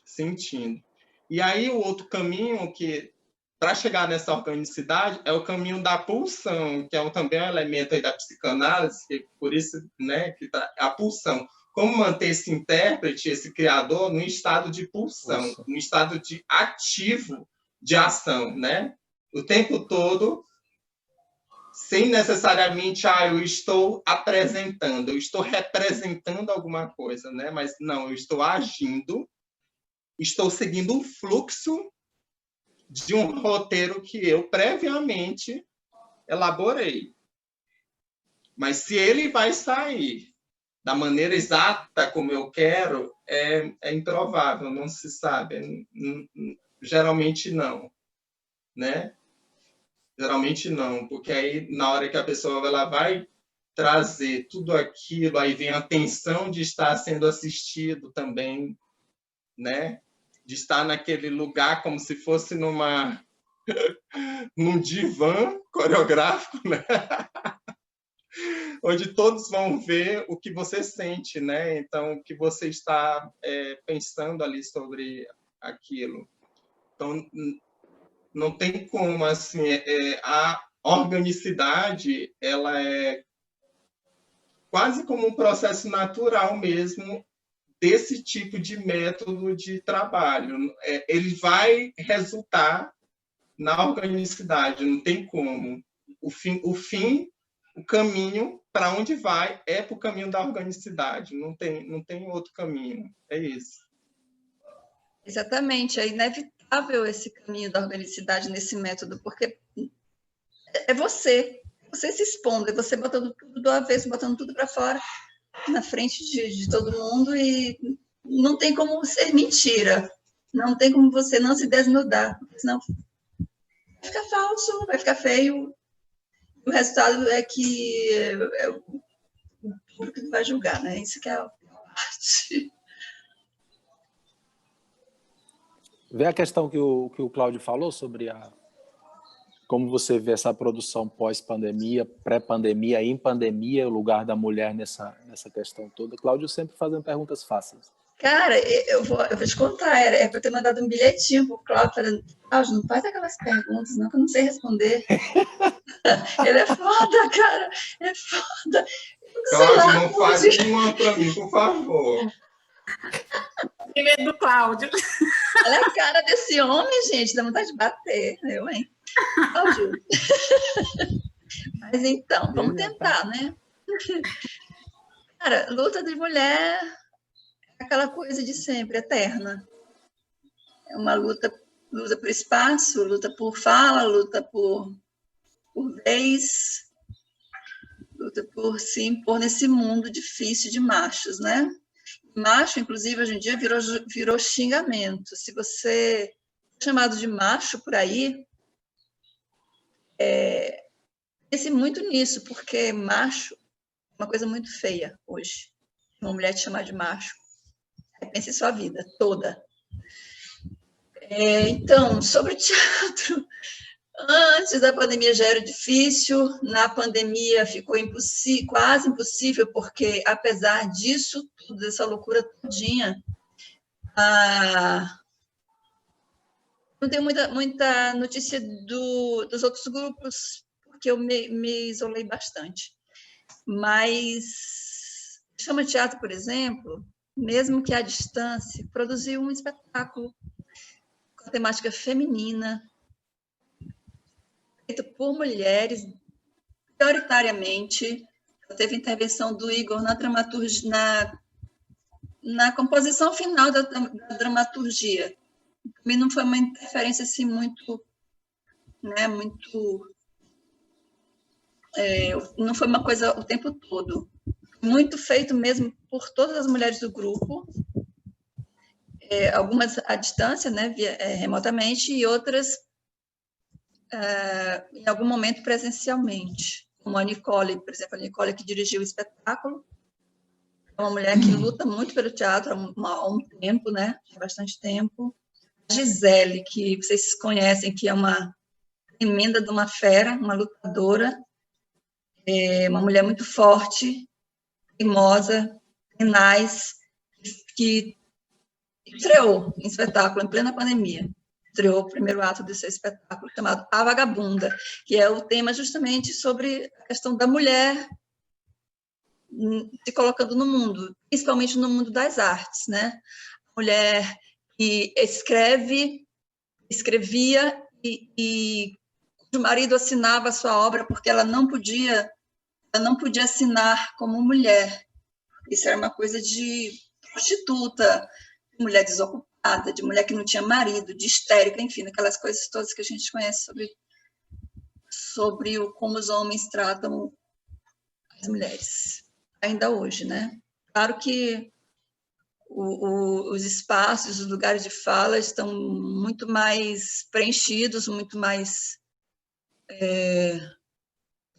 sentindo. E aí o outro caminho que para chegar nessa organicidade é o caminho da pulsão, que também um elemento aí da psicanálise, que por isso, né, que a pulsão. Como manter esse intérprete, esse criador, no estado de pulsão, no estado de ativo de ação, né? O tempo todo, sem necessariamente, eu estou apresentando, eu estou representando alguma coisa, né? Mas não, eu estou agindo, estou seguindo um fluxo de um roteiro que eu previamente elaborei. Mas se ele vai sair da maneira exata como eu quero, é improvável, não se sabe. Geralmente não, né? Geralmente não, porque aí na hora que a pessoa ela vai trazer tudo aquilo, aí vem a tensão de estar sendo assistido também, né? De estar naquele lugar como se fosse num divã coreográfico, né? Onde todos vão ver o que você sente, né? Então, o que você está pensando ali sobre aquilo. Então, não tem como, assim, a organicidade, ela é quase como um processo natural mesmo desse tipo de método de trabalho. Ele vai resultar na organicidade, não tem como. O caminho para onde vai é para o caminho da organicidade, não tem outro caminho, é isso. Exatamente, é inevitável esse caminho da organicidade nesse método, porque é você se expondo, é você botando tudo do avesso, botando tudo para fora, na frente de todo mundo, e não tem como ser mentira, não tem como você não se desnudar, senão vai ficar falso, vai ficar feio. O resultado é que o público vai julgar, né? Isso que é a parte. Vê a questão que o Cláudio falou sobre como você vê essa produção pós-pandemia, pré-pandemia, em pandemia, o lugar da mulher nessa questão toda. Cláudio sempre fazendo perguntas fáceis. Cara, eu vou te contar, era para ter mandado um bilhetinho pro Cláudio, falando, Cláudio, não faz aquelas perguntas, não, que eu não sei responder. Ele é foda, cara, é foda. Cláudio, não faz uma para mim, por favor. Tem medo do Cláudio. Olha a cara desse homem, gente, dá vontade de bater. Eu, hein? Cláudio. Mas então, vamos tentar, né? Cara, luta de mulher é aquela coisa de sempre, eterna. É uma luta por espaço, luta por fala, luta por vez, luta por se impor nesse mundo difícil de machos, né? Macho, inclusive, hoje em dia virou xingamento. Se você é chamado de macho por aí, pense muito nisso, porque macho é uma coisa muito feia hoje. Uma mulher te chamar de macho. Pense em sua vida toda. Então, sobre teatro, antes da pandemia já era difícil, na pandemia ficou quase impossível, porque, apesar disso, tudo, essa loucura todinha, não tem muita notícia dos outros grupos por porque eu me isolei bastante. Mas Chama Teatro, por exemplo, mesmo que à distância, produziu um espetáculo com a temática feminina, feito por mulheres, prioritariamente. Teve intervenção do Igor na dramaturgia, na composição final da dramaturgia. Também não foi uma interferência assim muito, né, não foi uma coisa o tempo todo. Muito feito mesmo por todas as mulheres do grupo, algumas à distância, né, remotamente, e outras em algum momento presencialmente, como a Nicole, por exemplo, a Nicole que dirigiu o espetáculo, é uma mulher que luta muito pelo teatro há um tempo, né, há bastante tempo. A Gisele, que vocês conhecem, que é uma emenda de uma fera, uma lutadora, uma mulher muito forte, teimosa, tenaz, que estreou em espetáculo em plena pandemia. Estreou o primeiro ato desse espetáculo, chamado A Vagabunda, que é o tema justamente sobre a questão da mulher se colocando no mundo, principalmente no mundo das artes, né? Mulher que escrevia e o marido assinava a sua obra porque ela não podia assinar como mulher. Isso era uma coisa de prostituta, de mulher desocupada, de mulher que não tinha marido, de histérica, enfim, aquelas coisas todas que a gente conhece sobre como os homens tratam as mulheres, ainda hoje, né? Claro que os espaços, os lugares de fala estão muito mais preenchidos, muito mais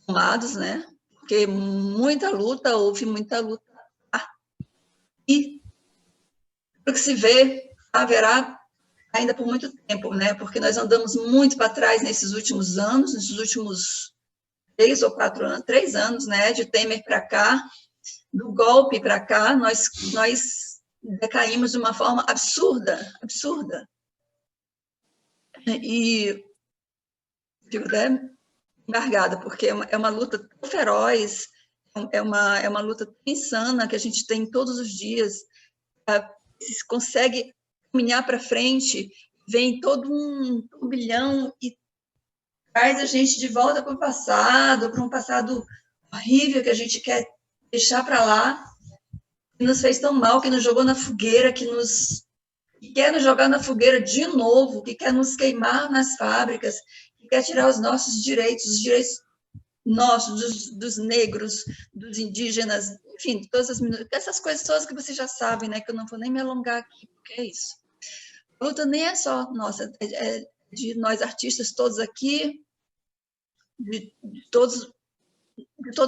tomados, né? Porque houve muita luta. E, pelo que se vê, haverá ainda por muito tempo, né? Porque nós andamos muito para trás nesses últimos anos, nesses últimos 3 ou 4 anos, 3 anos, né? De Temer para cá, do golpe para cá, nós decaímos de uma forma absurda. E fico até embargada, porque é uma luta tão feroz, é uma luta tão insana que a gente tem todos os dias. Se consegue caminhar para frente, vem todo um turbilhão e traz a gente de volta para um passado horrível que a gente quer deixar para lá, que nos fez tão mal, que nos jogou na fogueira, que quer nos jogar na fogueira de novo, que quer nos queimar nas fábricas, que quer tirar os nossos direitos, os direitos nossos, dos negros, dos indígenas, enfim, todas essas coisas todas que vocês já sabem, né, que eu não vou nem me alongar aqui, porque é isso. A luta nem é só nossa, é de nós artistas todos aqui, de todos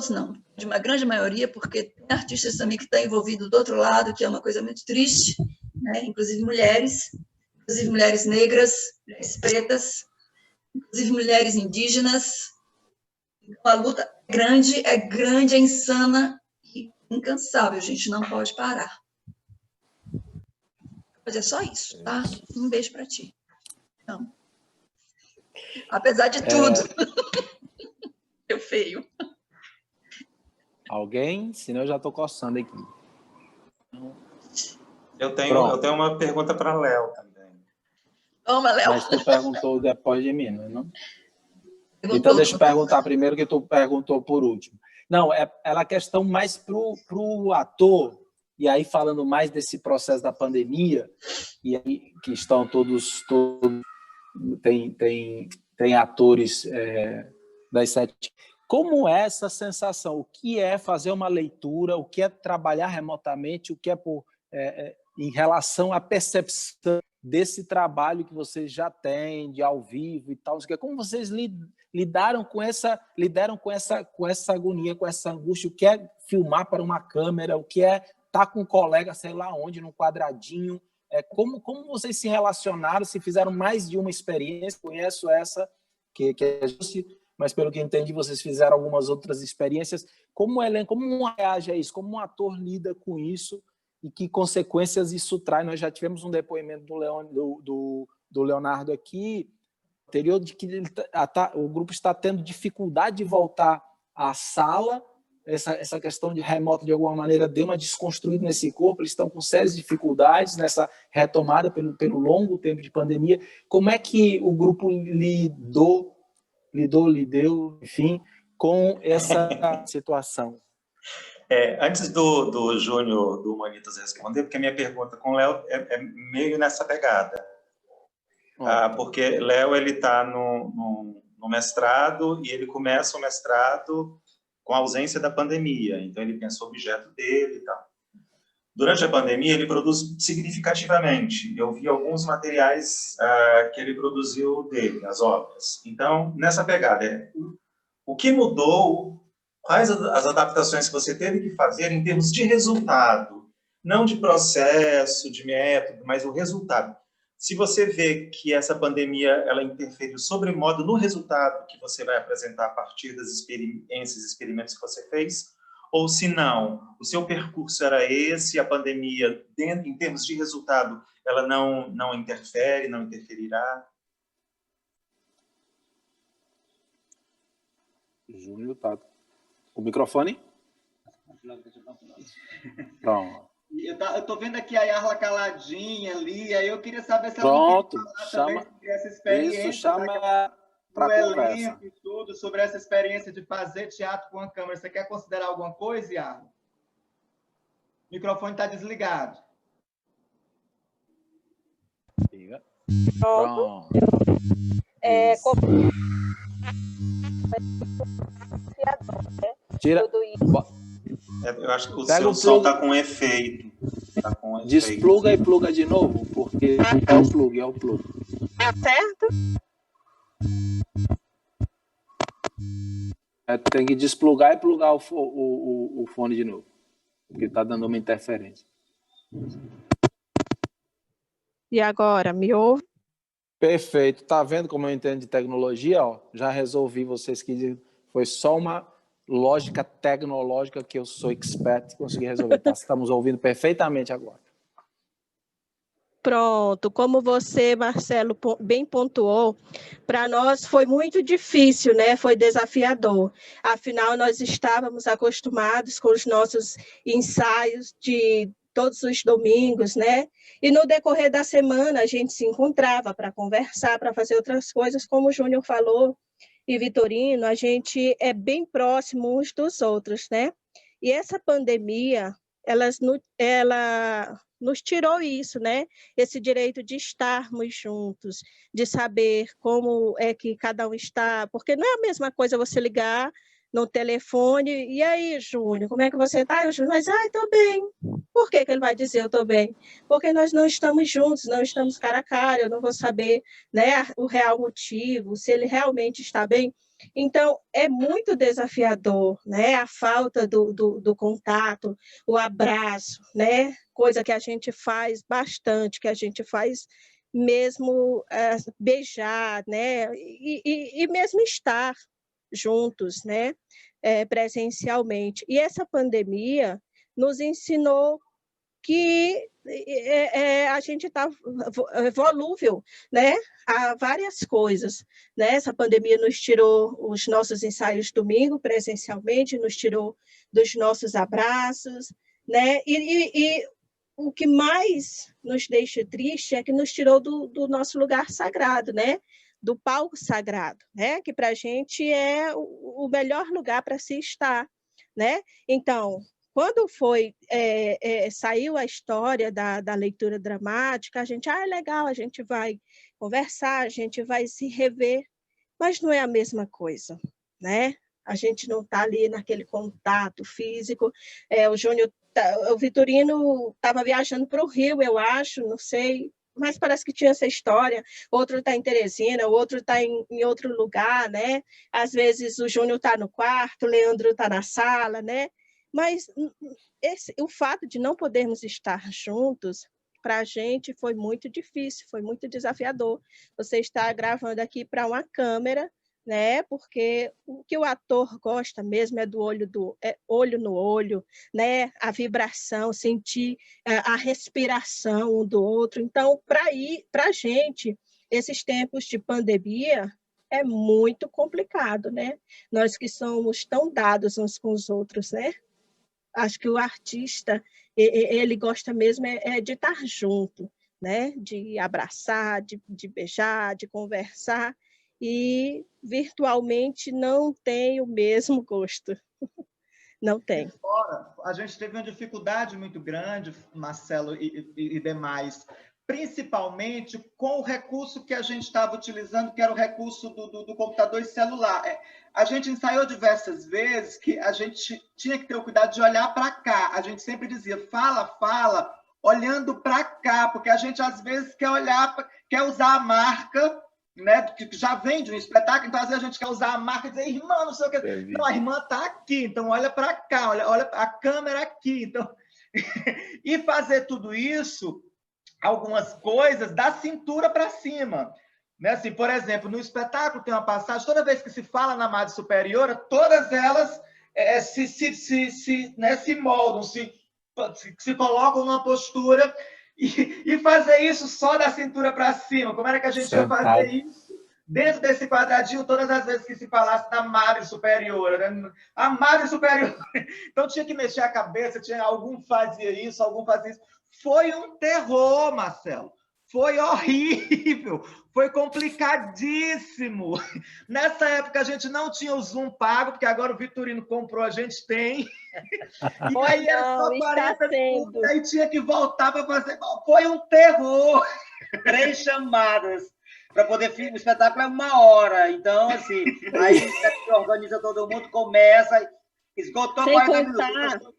não, de uma grande maioria, porque tem artistas também que estão envolvidos do outro lado, que é uma coisa muito triste, né? Inclusive mulheres negras, mulheres pretas, inclusive mulheres indígenas. A luta é grande, é insana e incansável, a gente não pode parar. Mas é só isso, tá? Um beijo para ti. Então, apesar de tudo, eu feio. Alguém? Senão eu já estou coçando aqui. Eu tenho uma pergunta para a Léo também. Toma, Léo. Mas tu perguntou depois de mim, não? Então, deixa eu perguntar primeiro, que tu perguntou por último. Não, ela é questão mais para o ator, e aí falando mais desse processo da pandemia, e aí que estão todos tem atores das 7. Como é essa sensação? O que é fazer uma leitura? O que é trabalhar remotamente? O que é em relação à percepção desse trabalho que vocês já têm, de ao vivo e tal? Como vocês lidaram com essa agonia, com essa angústia? O que é filmar para uma câmera? O que é estar com um colega, sei lá onde, num quadradinho? Como vocês se relacionaram? Se fizeram mais de uma experiência? Conheço essa, que é justo, mas pelo que entendi, vocês fizeram algumas outras experiências. Como reage a isso? Como um ator lida com isso e que consequências isso traz? Nós já tivemos um depoimento do Leonardo aqui, anterior, de que o grupo está tendo dificuldade de voltar à sala. Essa questão de remoto, de alguma maneira, deu uma desconstruída nesse corpo, eles estão com sérias dificuldades nessa retomada pelo longo tempo de pandemia. Como é que o grupo lidou, enfim, com essa situação? Antes do Júnior, do Humanitas responder, porque a minha pergunta com o Léo é meio nessa pegada. Porque Léo está no mestrado e ele começa o mestrado com a ausência da pandemia, então ele pensa o objeto dele e tal. Durante a pandemia, ele produz significativamente. Eu vi alguns materiais que ele produziu dele, as obras. Então, nessa pegada, o que mudou, quais as adaptações que você teve que fazer em termos de resultado, não de processo, de método, mas o resultado. Se você vê que essa pandemia ela interferiu sobremodo no resultado que você vai apresentar a partir das experimentos que você fez, ou se não, o seu percurso era esse, a pandemia, em termos de resultado, ela não interfere, não interferirá? Júnior, tá. O microfone? Pronto. Eu estou vendo aqui a Yarla caladinha ali, aí eu queria saber se Pronto, ela queria falar também sobre essa experiência. Isso, chama para conversa. E tudo, sobre essa experiência de fazer teatro com a câmera. Você quer considerar alguma coisa, Yarla? O microfone está desligado. Pronto. Tira. Eu acho que o seu som está com efeito. Despluga e pluga de novo, porque é o plug. Tá certo? Tem que desplugar e plugar o fone de novo, porque está dando uma interferência. E agora, me ouve? Perfeito. Tá vendo como eu entendo de tecnologia? Ó, já resolvi, vocês que dizem, foi só uma lógica tecnológica que eu sou expert e consegui resolver. Tá? Estamos ouvindo perfeitamente agora. Pronto, como você, Marcelo, bem pontuou, para nós foi muito difícil, né? Foi desafiador. Afinal, nós estávamos acostumados com os nossos ensaios de todos os domingos, né? E no decorrer da semana a gente se encontrava para conversar, para fazer outras coisas, como o Júnior falou, e Vitorino, a gente é bem próximo uns dos outros, né? E essa pandemia, ela nos tirou isso, né? Esse direito de estarmos juntos, de saber como é que cada um está, porque não é a mesma coisa você ligar no telefone, e aí, Júnior, como é que você está? Mas, estou bem. Por que ele vai dizer eu estou bem? Porque nós não estamos juntos, não estamos cara a cara, eu não vou saber, né, o real motivo, se ele realmente está bem. Então, é muito desafiador, né, a falta do contato, o abraço, né, coisa que a gente faz bastante, que a gente faz mesmo beijar, né, e mesmo estar juntos, né, presencialmente. E essa pandemia nos ensinou que a gente está volúvel, né, a várias coisas, né? Essa pandemia nos tirou os nossos ensaios domingo presencialmente, nos tirou dos nossos abraços, né? E o que mais nos deixa triste é que nos tirou do nosso lugar sagrado, né? Do palco sagrado, né? Que para a gente é o melhor lugar para se estar, né? Então, quando saiu a história da leitura dramática, a gente, é legal, a gente vai conversar, a gente vai se rever, mas não é a mesma coisa, né? A gente não está ali naquele contato físico. O Vitorino estava viajando para o Rio, eu acho, não sei, mas parece que tinha essa história, outro está em Teresina, o outro está em outro lugar, né? Às vezes o Júnior está no quarto, o Leandro está na sala, né? Mas o fato de não podermos estar juntos, para a gente foi muito difícil, foi muito desafiador. Você está gravando aqui para uma câmera, né? Porque o que o ator gosta mesmo é do olho no olho, né? A vibração, sentir a respiração um do outro. Então, para a gente, esses tempos de pandemia é muito complicado, né? Nós que somos tão dados uns com os outros, né? Acho que o artista, ele gosta mesmo de estar junto, né? De abraçar, de beijar, de conversar, e virtualmente não tem o mesmo gosto. Não tem. Fora, a gente teve uma dificuldade muito grande, Marcelo e demais, principalmente com o recurso que a gente estava utilizando, que era o recurso do computador e celular. A gente ensaiou diversas vezes que a gente tinha que ter o cuidado de olhar para cá. A gente sempre dizia, fala, olhando para cá, porque a gente, às vezes, quer usar a marca, né, que já vem de um espetáculo, então às vezes a gente quer usar a marca e dizer, irmã, não sei o que. Não, a irmã está aqui, então olha para cá, olha a câmera aqui. Então... e fazer tudo isso, algumas coisas, da cintura para cima. Né? Assim, por exemplo, no espetáculo tem uma passagem, toda vez que se fala na Madre Superiora, todas elas se moldam, se colocam numa postura. E fazer isso só da cintura para cima. Como era que a gente ia fazer isso? Dentro desse quadradinho, todas as vezes que se falasse da Madre Superiora, né? A Madre Superiora. Então tinha que mexer a cabeça, algum fazia isso, algum fazia isso. Foi um terror, Marcelo. Foi horrível, foi complicadíssimo. Nessa época a gente não tinha o Zoom pago, porque agora o Vitorino comprou, a gente tem. E aí era só 40 minutos, aí tinha que voltar para fazer. Foi um terror. 3 chamadas para poder filmar. O espetáculo é 1 hora. Então, assim, aí organiza todo mundo, começa. Esgotou 40 minutos.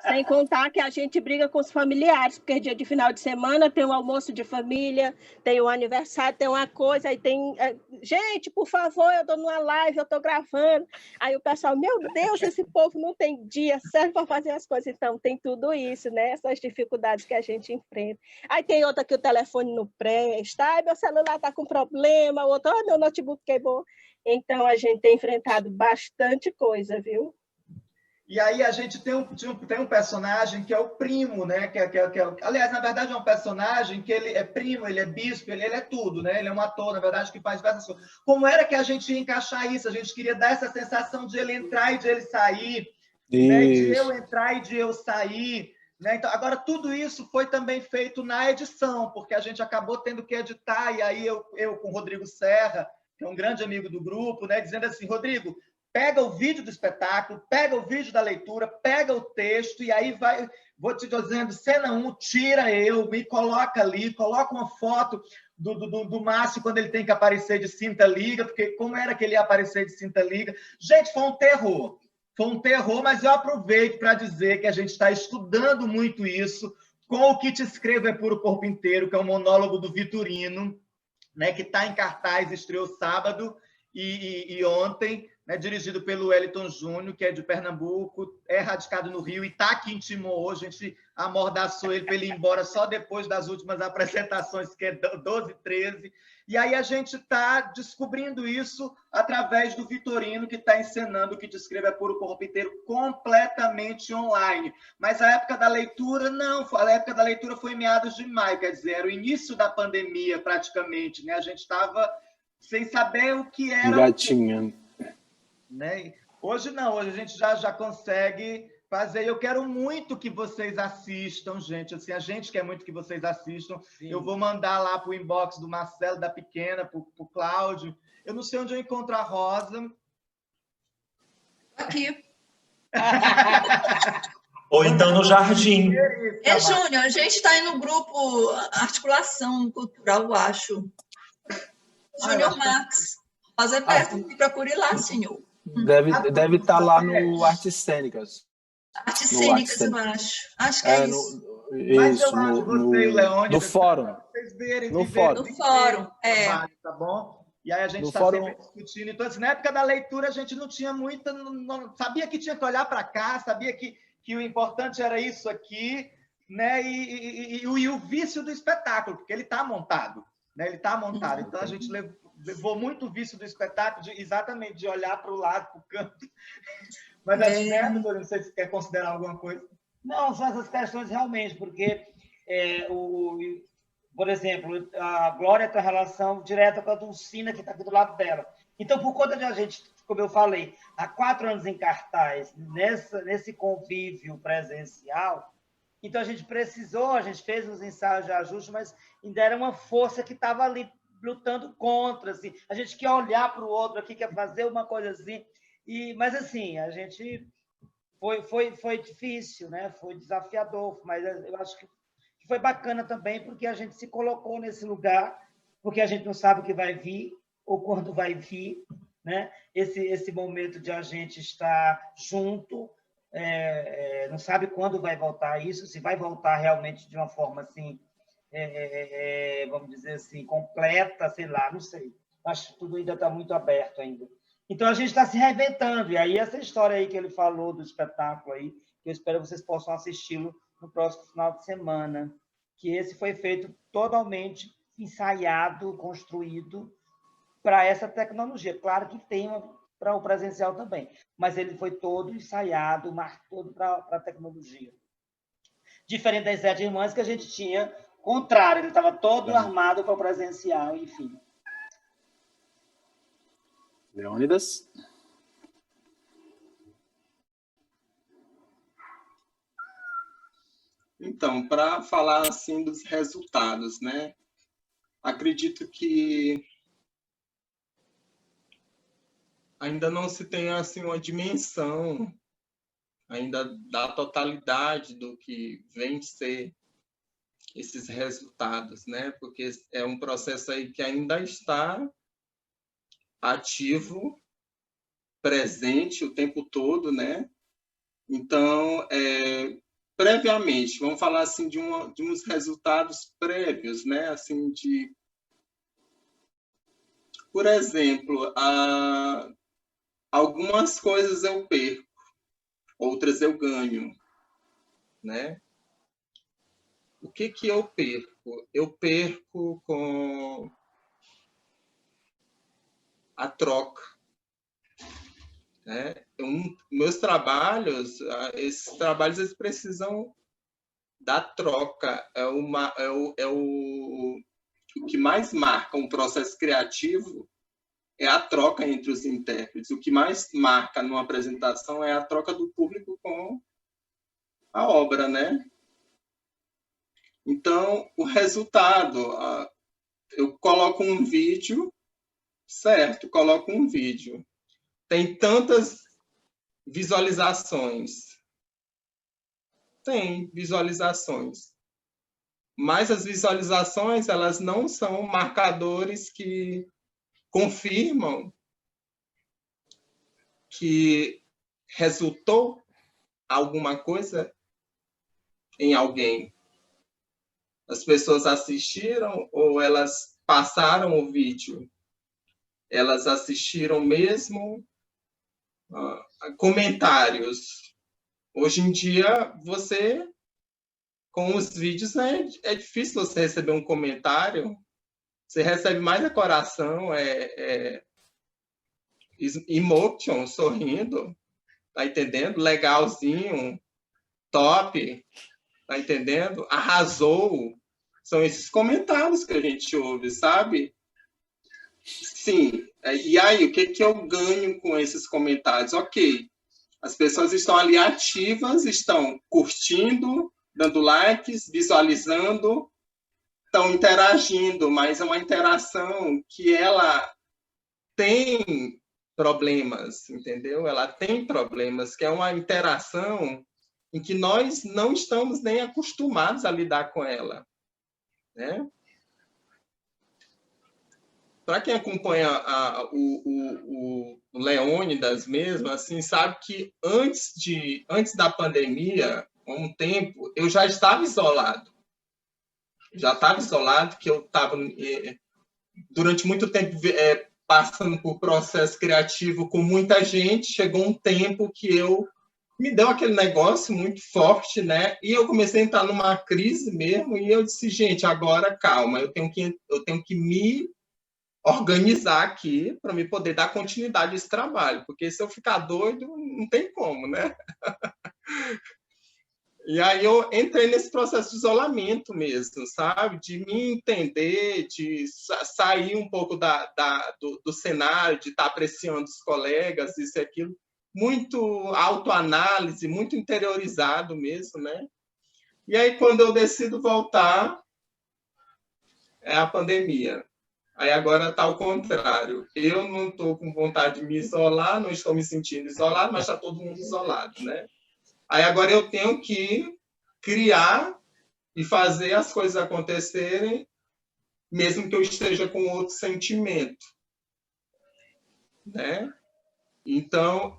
Sem contar que a gente briga com os familiares, porque dia de final de semana tem um almoço de família, tem um aniversário, tem uma coisa, aí tem... Gente, por favor, eu estou numa live, eu estou gravando. Aí o pessoal, meu Deus, esse povo não tem dia certo para fazer as coisas. Então, tem tudo isso, né? Essas dificuldades que a gente enfrenta. Aí tem outra que o telefone não presta, meu celular está com problema, outro, meu notebook queimou. Então, a gente tem enfrentado bastante coisa, viu? E aí a gente tem um personagem que é o primo, né? Aliás, na verdade, é um personagem que ele é primo, ele é bispo, ele é tudo, né? Ele é um ator, na verdade, que faz diversas coisas. Como era que a gente ia encaixar isso? A gente queria dar essa sensação de ele entrar e de ele sair, né? De eu entrar e de eu sair. Né? Então, agora, tudo isso foi também feito na edição, porque a gente acabou tendo que editar, e aí eu com o Rodrigo Serra, que é um grande amigo do grupo, né? Dizendo assim, Rodrigo, pega o vídeo do espetáculo, pega o vídeo da leitura, pega o texto, e aí vou te dizendo, cena 1, tira eu, me coloca ali, coloca uma foto do Márcio quando ele tem que aparecer de cinta liga, porque como era que ele ia aparecer de cinta liga? Gente, foi um terror. Foi um terror, mas eu aproveito para dizer que a gente está estudando muito isso com o Que Te Escrevo é Puro Corpo Inteiro, que é um monólogo do Vitorino, né, que está em cartaz, estreou sábado e ontem, né, dirigido pelo Wellington Júnior, que é de Pernambuco, é radicado no Rio e está aqui em Timor hoje. A gente amordaçou ele para ele ir embora só depois das últimas apresentações, que é 12, 13. E aí a gente está descobrindo isso através do Vitorino, que está encenando o Que Te Escrevo é Puro Corpo Inteiro completamente online. Mas a época da leitura, não. A época da leitura foi em meados de maio, quer dizer, era o início da pandemia, praticamente. Né? A gente estava sem saber o que era... Gatinha. Né? Hoje não, hoje a gente já consegue fazer. Eu quero muito que vocês assistam, gente. Assim, a gente quer muito que vocês assistam. Sim. Eu vou mandar lá para o inbox do Marcelo, da Pequena, para o Cláudio. Eu não sei onde eu encontro a Rosa. Aqui. Ou então no jardim. Júnior, a gente está aí no grupo Articulação Cultural, eu acho. Júnior Max. Rosa Perto, procure lá, senhor. Deve estar lá no Artes Cênicas. Artes Cênicas, eu acho. Acho que é isso. Mas eu acho você e o Leone... No fórum. Vocês verem. No fórum. No fórum, Tá bom? E aí a gente está sempre discutindo. Então, assim, na época da leitura, a gente não tinha muita... Não sabia que tinha que olhar para cá, sabia que o importante era isso aqui, né? E o vício do espetáculo, porque ele está montado. Né? Ele está montado. Então, a gente levou muito o vício do espetáculo, exatamente de olhar para o lado, para o canto. Mas não sei se quer considerar alguma coisa. Não, são essas questões realmente, porque Por exemplo, a Glória tem uma relação direta com a Dulcina, que está aqui do lado dela. Então, por conta de a gente, como eu falei, há 4 anos em cartaz, nesse convívio presencial, então a gente fez uns ensaios de ajuste, mas ainda era uma força que estava ali lutando contra, assim. A gente quer olhar para o outro aqui, quer fazer uma coisa assim, mas assim, a gente foi difícil, né? Foi desafiador, mas eu acho que foi bacana também, porque a gente se colocou nesse lugar, porque a gente não sabe o que vai vir ou quando vai vir, né? Esse momento de a gente estar junto, não sabe quando vai voltar isso, se vai voltar realmente de uma forma assim, vamos dizer assim, completa, sei lá, não sei. Acho que tudo ainda está muito aberto ainda. Então, a gente está se reinventando. E aí, essa história aí que ele falou do espetáculo aí, que eu espero que vocês possam assisti-lo no próximo final de semana, que esse foi feito totalmente ensaiado, construído para essa tecnologia. Claro que tem para o presencial também, mas ele foi todo ensaiado, todo para a tecnologia. Diferente das 7 irmãs que a gente tinha, contrário, ele estava todo armado para o presencial, enfim. Leônidas? Então, para falar assim dos resultados, né? Acredito que ainda não se tem assim uma dimensão ainda da totalidade do que vem ser esses resultados, né? Porque é um processo aí que ainda está ativo, presente o tempo todo, né? Então, previamente, vamos falar assim de uns resultados prévios, né? Assim por exemplo, algumas coisas eu perco, outras eu ganho, né? O que eu perco? Eu perco com a troca, né? Meus trabalhos, esses trabalhos, eles precisam da troca. O que mais marca um processo criativo é a troca entre os intérpretes. O que mais marca numa apresentação é a troca do público com a obra, né? Então, o resultado, eu coloco um vídeo, certo, coloco um vídeo. Tem tantas visualizações. Tem visualizações. Mas as visualizações, elas não são marcadores que confirmam que resultou alguma coisa em alguém. As pessoas assistiram ou elas passaram o vídeo? Elas assistiram mesmo comentários. Hoje em dia, com os vídeos, é difícil você receber um comentário. Você recebe mais a coração, emotion, sorrindo, tá entendendo? Legalzinho, top, tá entendendo? Arrasou. São esses comentários que a gente ouve, sabe? Sim. E aí, o que eu ganho com esses comentários? Ok, as pessoas estão ali ativas, estão curtindo, dando likes, visualizando, estão interagindo, mas é uma interação que ela tem problemas, entendeu? Ela tem problemas, que é uma interação em que nós não estamos nem acostumados a lidar com ela, né? Para quem acompanha o Leônidas mesmo, assim, sabe que antes da pandemia, há um tempo, eu já estava isolado. Que eu estava, durante muito tempo, passando por processo criativo com muita gente. Chegou um tempo que me deu aquele negócio muito forte, né? E eu comecei a entrar numa crise mesmo, e eu disse, gente, agora calma, eu tenho que me organizar aqui para me poder dar continuidade a esse trabalho, porque se eu ficar doido, não tem como, né? E aí eu entrei nesse processo de isolamento mesmo, sabe? De me entender, de sair um pouco do cenário, de estar apreciando os colegas, isso e aquilo. Muito autoanálise, muito interiorizado mesmo, né? E aí, quando eu decido voltar, é a pandemia. Aí agora está ao contrário. Eu não estou com vontade de me isolar, não estou me sentindo isolado, mas está todo mundo isolado, né? Aí agora eu tenho que criar e fazer as coisas acontecerem, mesmo que eu esteja com outro sentimento, né? Então,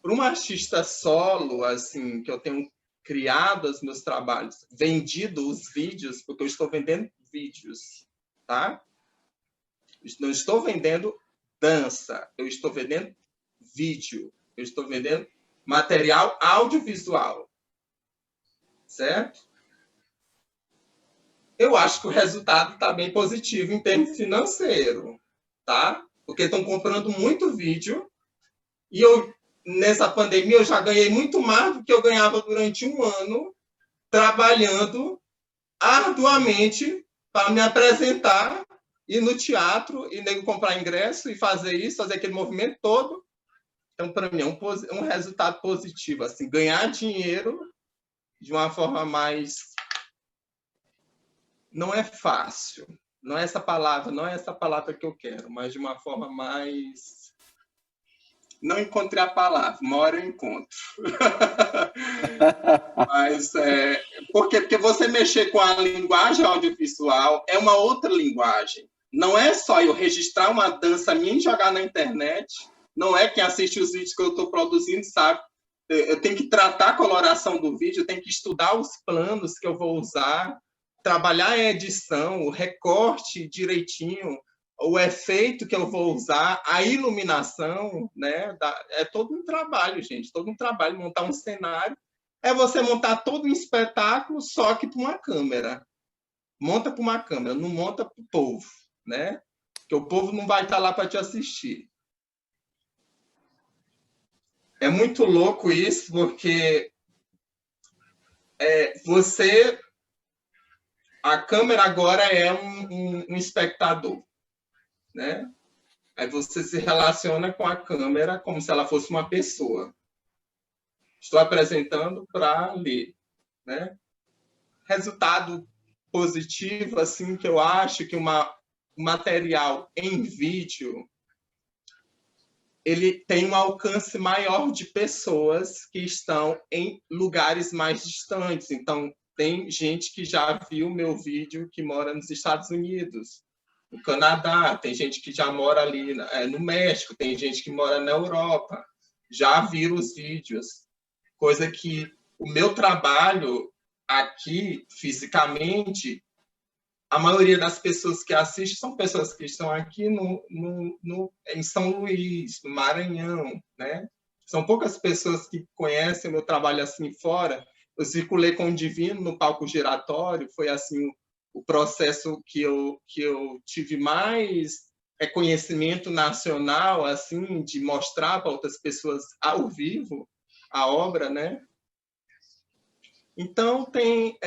para um artista solo, assim, que eu tenho criado os meus trabalhos, vendido os vídeos, porque eu estou vendendo vídeos, tá? Não estou vendendo dança, eu estou vendendo vídeo, eu estou vendendo material audiovisual, certo? Eu acho que o resultado está bem positivo em termos financeiros, tá? Porque estão comprando muito vídeo e eu, nessa pandemia, eu já ganhei muito mais do que eu ganhava durante um ano trabalhando arduamente para me apresentar, ir no teatro, e nego comprar ingresso e fazer isso, fazer aquele movimento todo. Então, para mim, é um resultado positivo, assim, ganhar dinheiro de uma forma mais... Não é fácil, não é essa palavra que eu quero, mas de uma forma mais... Não encontrei a palavra, uma hora eu encontro. Mas, por quê? Porque você mexer com a linguagem audiovisual é uma outra linguagem. Não é só eu registrar uma dança minha e jogar na internet. Não é quem assiste os vídeos que eu estou produzindo, sabe? Eu tenho que tratar a coloração do vídeo, eu tenho que estudar os planos que eu vou usar, trabalhar a edição, o recorte direitinho, o efeito que eu vou usar, a iluminação, né? É todo um trabalho, gente, todo um trabalho, montar um cenário. É você montar todo um espetáculo, só que para uma câmera. Monta para uma câmera, não monta para o povo, né? Porque o povo não vai estar lá para te assistir. É muito louco isso, porque a câmera agora é um espectador, né? Aí você se relaciona com a câmera como se ela fosse uma pessoa. Estou apresentando para ler, né? Resultado positivo, assim, que eu acho que um material em vídeo ele tem um alcance maior de pessoas que estão em lugares mais distantes. Então, tem gente que já viu meu vídeo que mora nos Estados Unidos, no Canadá, tem gente que já mora ali no México, tem gente que mora na Europa, já viram os vídeos. Coisa que o meu trabalho aqui, fisicamente, a maioria das pessoas que assistem são pessoas que estão aqui em São Luís, no Maranhão, né? São poucas pessoas que conhecem o meu trabalho assim fora. Eu circulei com o Divino no palco giratório, foi assim o processo que eu tive mais reconhecimento nacional, assim, de mostrar para outras pessoas ao vivo a obra, né? Então, tem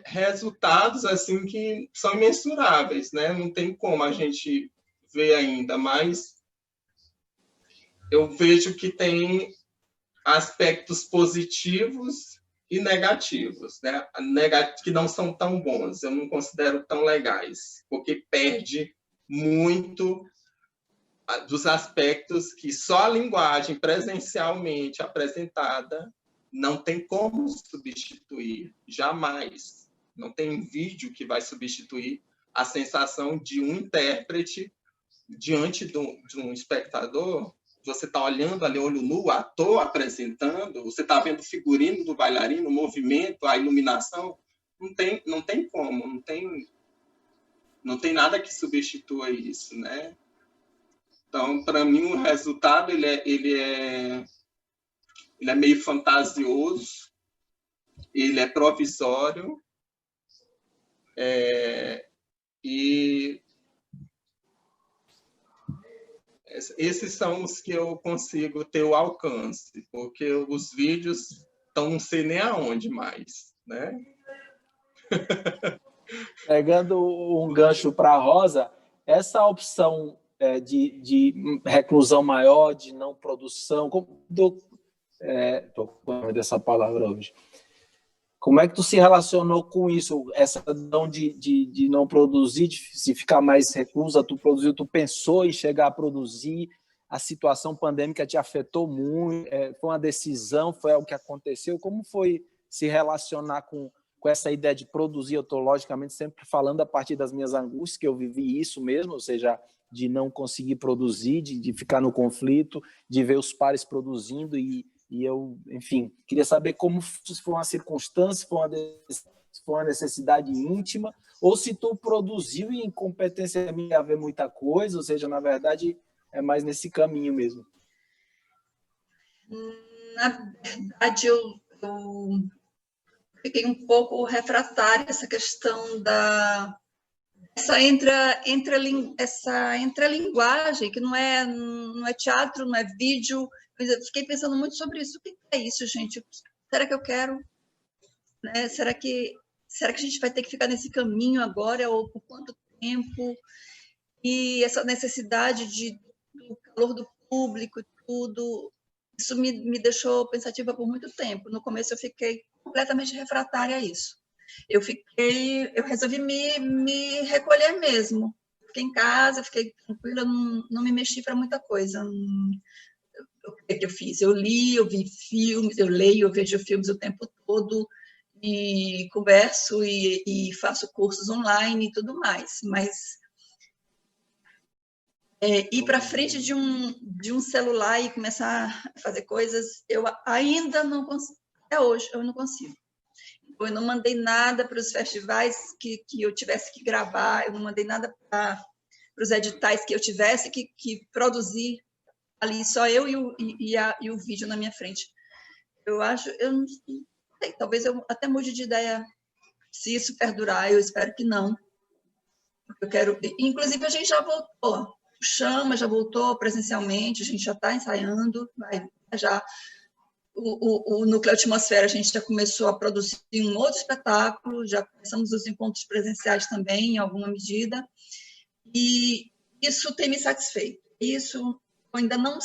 resultados assim que são imensuráveis, né? Não tem como a gente ver ainda, mas eu vejo que tem aspectos positivos e negativos, né? Que não são tão bons, eu não considero tão legais, porque perde muito dos aspectos que só a linguagem presencialmente apresentada não tem como substituir, jamais. Não tem vídeo que vai substituir a sensação de um intérprete diante de um espectador. Você está olhando ali, olho nu, o ator apresentando, você está vendo o figurino do bailarino, o movimento, a iluminação. Não tem como, não tem nada que substitua isso, né? Então, para mim, o resultado ele é meio fantasioso, ele é provisório, e esses são os que eu consigo ter o alcance, porque os vídeos estão não sei nem aonde mais, né? Pegando um gancho para a Rosa, essa opção de reclusão maior, de não produção, estou com dessa palavra hoje. Como é que tu se relacionou com isso? Essa questão de não produzir, de se ficar mais reclusa, tu produziu, tu pensou em chegar a produzir, a situação pandêmica te afetou muito, foi uma decisão, foi algo que aconteceu? Como foi se relacionar com essa ideia de produzir? Eu estou, logicamente, sempre falando a partir das minhas angústias, que eu vivi isso mesmo, ou seja, de não conseguir produzir, de ficar no conflito, de ver os pares produzindo e eu, enfim, queria saber como se foi uma circunstância, se foi uma necessidade íntima, ou se tu produziu e incompetência minha haver muita coisa, ou seja, na verdade, é mais nesse caminho mesmo. Na verdade, eu fiquei um pouco refratária a essa questão essa entrelinguagem, que não é teatro, não é vídeo. Eu fiquei pensando muito sobre isso. O que é isso, gente? Será que eu quero? Né? Será que a gente vai ter que ficar nesse caminho agora, ou por quanto tempo? E essa necessidade do calor do público, tudo, isso me deixou pensativa por muito tempo. No começo eu fiquei completamente refratária a isso. Eu resolvi me recolher mesmo. Fiquei em casa, fiquei tranquila, não me mexi para muita coisa. O que eu fiz? Eu li, eu vi filmes, eu leio, eu vejo filmes o tempo todo, e converso e faço cursos online e tudo mais. Mas ir para frente de um celular e começar a fazer coisas, eu ainda não consigo. Até hoje, eu não consigo. Eu não mandei nada para os festivais que eu tivesse que gravar, eu não mandei nada para os editais que eu tivesse que produzir ali, só eu e o vídeo na minha frente. Eu não sei, talvez eu até mude de ideia se isso perdurar, eu espero que não. Eu quero, inclusive, a gente já voltou, o Chama já voltou presencialmente, a gente já está ensaiando, já o Núcleo Atmosfera, a gente já começou a produzir um outro espetáculo, já começamos os encontros presenciais também, em alguma medida, e isso tem me satisfeito. Isso, eu ainda não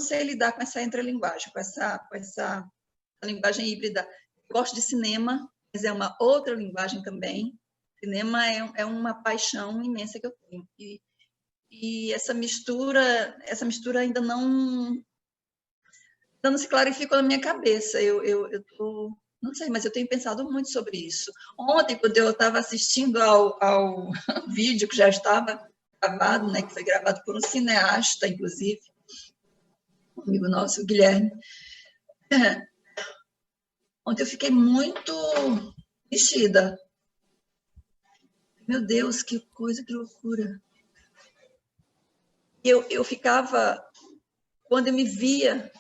sei lidar com essa entrelinguagem, com essa linguagem híbrida. Eu gosto de cinema, mas é uma outra linguagem também. Cinema é uma paixão imensa que eu tenho. E essa mistura ainda não se clarificou na minha cabeça. Eu tô, não sei, mas eu tenho pensado muito sobre isso. Ontem, quando eu estava assistindo ao vídeo que já estava gravado, né, que foi gravado por um cineasta, inclusive, um amigo nosso, o Guilherme, ontem eu fiquei muito mexida. Meu Deus, que coisa, que loucura. Eu ficava, quando eu via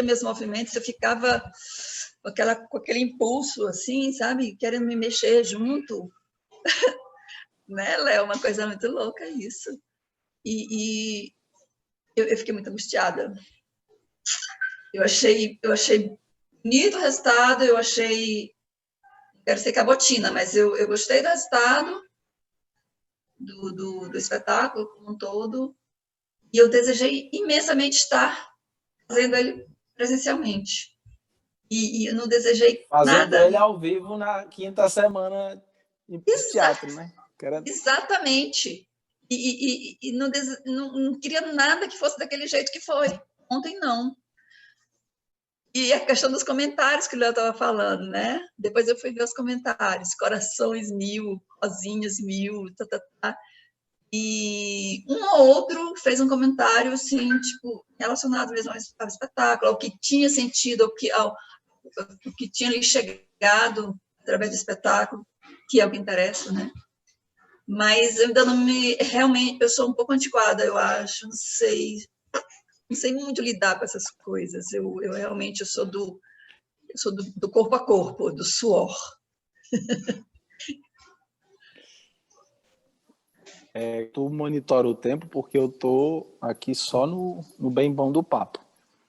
meus movimentos, eu ficava com aquele impulso, assim, sabe, querendo me mexer junto. Né, Léo? Uma coisa muito louca isso. E eu fiquei muito angustiada. Eu achei bonito o resultado, eu achei... Quero ser cabotina, mas eu gostei do resultado do espetáculo como um todo, e eu desejei imensamente estar fazendo ele presencialmente. E eu não desejei fazendo nada. Ele ao vivo na quinta semana em teatro, né? Exatamente. E não queria nada que fosse daquele jeito que foi. Ontem, não. E a questão dos comentários que o Léo estava falando, né? Depois eu fui ver os comentários, corações 1000, rosinhas 1000, E um ou outro fez um comentário, assim, tipo, relacionado mesmo ao espetáculo, ao que tinha sentido, ao que tinha lhe chegado através do espetáculo, que é o que interessa, né? Mas eu ainda não realmente, eu sou um pouco antiquada, eu acho, não sei muito lidar com essas coisas. Eu realmente sou do corpo a corpo, do suor. Tu monitora o tempo porque eu tô aqui só no bem bom do papo.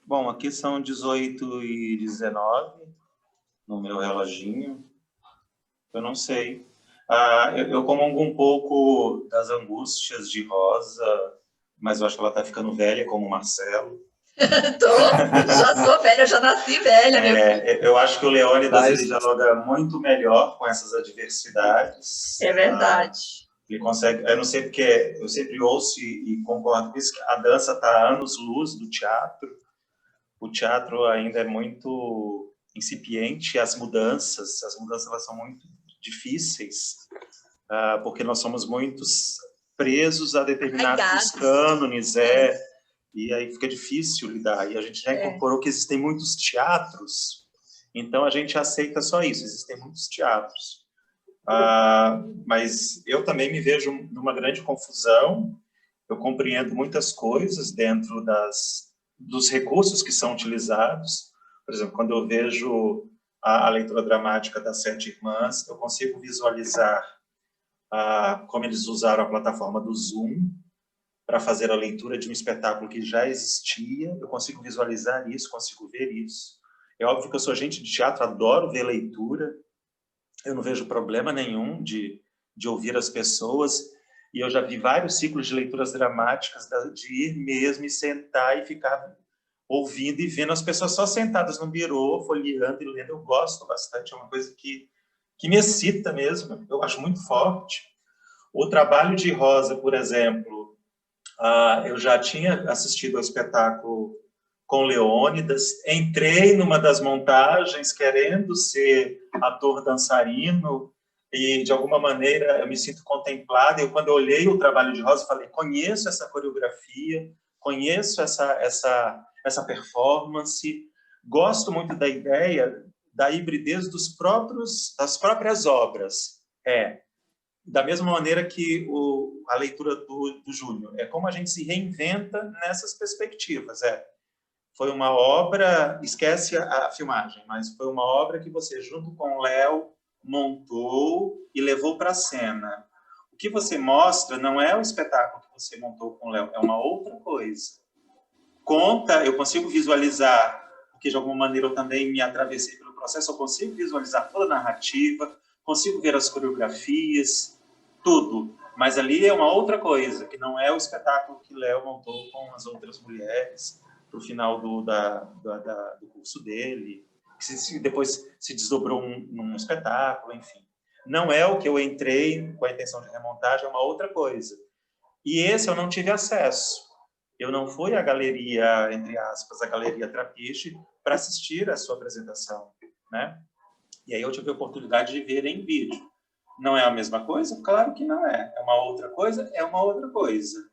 Bom, aqui são 18h19 no meu reloginho. Eu não sei. Eu comungo um pouco das angústias de Rosa, mas eu acho que ela está ficando velha, como o Marcelo. Já sou velha, já nasci velha, meu filho. Eu acho que o Leônidas ele dialoga muito melhor com essas adversidades. É verdade. Ele consegue, eu não sei porque eu sempre ouço e concordo com isso, que a dança está a anos-luz do teatro. O teatro ainda é muito incipiente, as mudanças elas são muito difíceis, porque nós somos muito presos a determinados cânones, e aí fica difícil lidar. E a gente já incorporou que existem muitos teatros, então a gente aceita só isso, existem muitos teatros. Mas eu também me vejo numa grande confusão, eu compreendo muitas coisas dentro dos recursos que são utilizados. Por exemplo, quando eu vejo a leitura dramática das Sete Irmãs, eu consigo visualizar como eles usaram a plataforma do Zoom para fazer a leitura de um espetáculo que já existia. Eu consigo visualizar isso, consigo ver isso. É óbvio que eu sou gente de teatro, adoro ver leitura, eu não vejo problema nenhum de ouvir as pessoas, e eu já vi vários ciclos de leituras dramáticas, de ir mesmo e sentar e ficar ouvindo e vendo as pessoas só sentadas no birô, folheando e lendo. Eu gosto bastante, é uma coisa que me excita mesmo, eu acho muito forte. O trabalho de Rosa, por exemplo, eu já tinha assistido ao espetáculo com Leônidas, entrei numa das montagens querendo ser ator dançarino, e de alguma maneira eu me sinto contemplado. Eu, quando eu olhei o trabalho de Rosa, falei, conheço essa coreografia, conheço essa performance, gosto muito da ideia da hibridez das próprias obras. Da mesma maneira que a leitura do Júnior, é como a gente se reinventa nessas perspectivas. Foi uma obra, esquece a filmagem, mas foi uma obra que você, junto com o Léo, montou e levou para a cena. O que você mostra não é o espetáculo que você montou com o Léo, é uma outra coisa. Eu consigo visualizar, porque de alguma maneira eu também me atravessei pelo processo, eu consigo visualizar toda a narrativa, consigo ver as coreografias, tudo. Mas ali é uma outra coisa, que não é o espetáculo que Léo montou com as outras mulheres para o final do curso dele, que depois se desdobrou num espetáculo, enfim. Não é o que eu entrei com a intenção de remontagem, é uma outra coisa. E esse eu não tive acesso. Eu não fui à galeria, entre aspas, a Galeria Trapiche, para assistir a sua apresentação, né? E aí eu tive a oportunidade de ver em vídeo. Não é a mesma coisa? Claro que não é. É uma outra coisa? É uma outra coisa.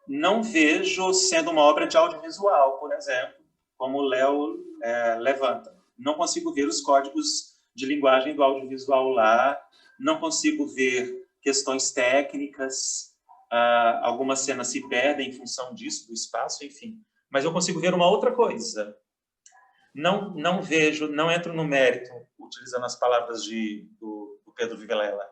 Não vejo sendo uma obra de audiovisual, por exemplo, como o Léo levanta. Não consigo ver os códigos de linguagem do audiovisual lá, não consigo ver questões técnicas, algumas cenas se perdem em função disso, do espaço, enfim. Mas eu consigo ver uma outra coisa. Não vejo, não entro no mérito, utilizando as palavras do Pedro Vilela.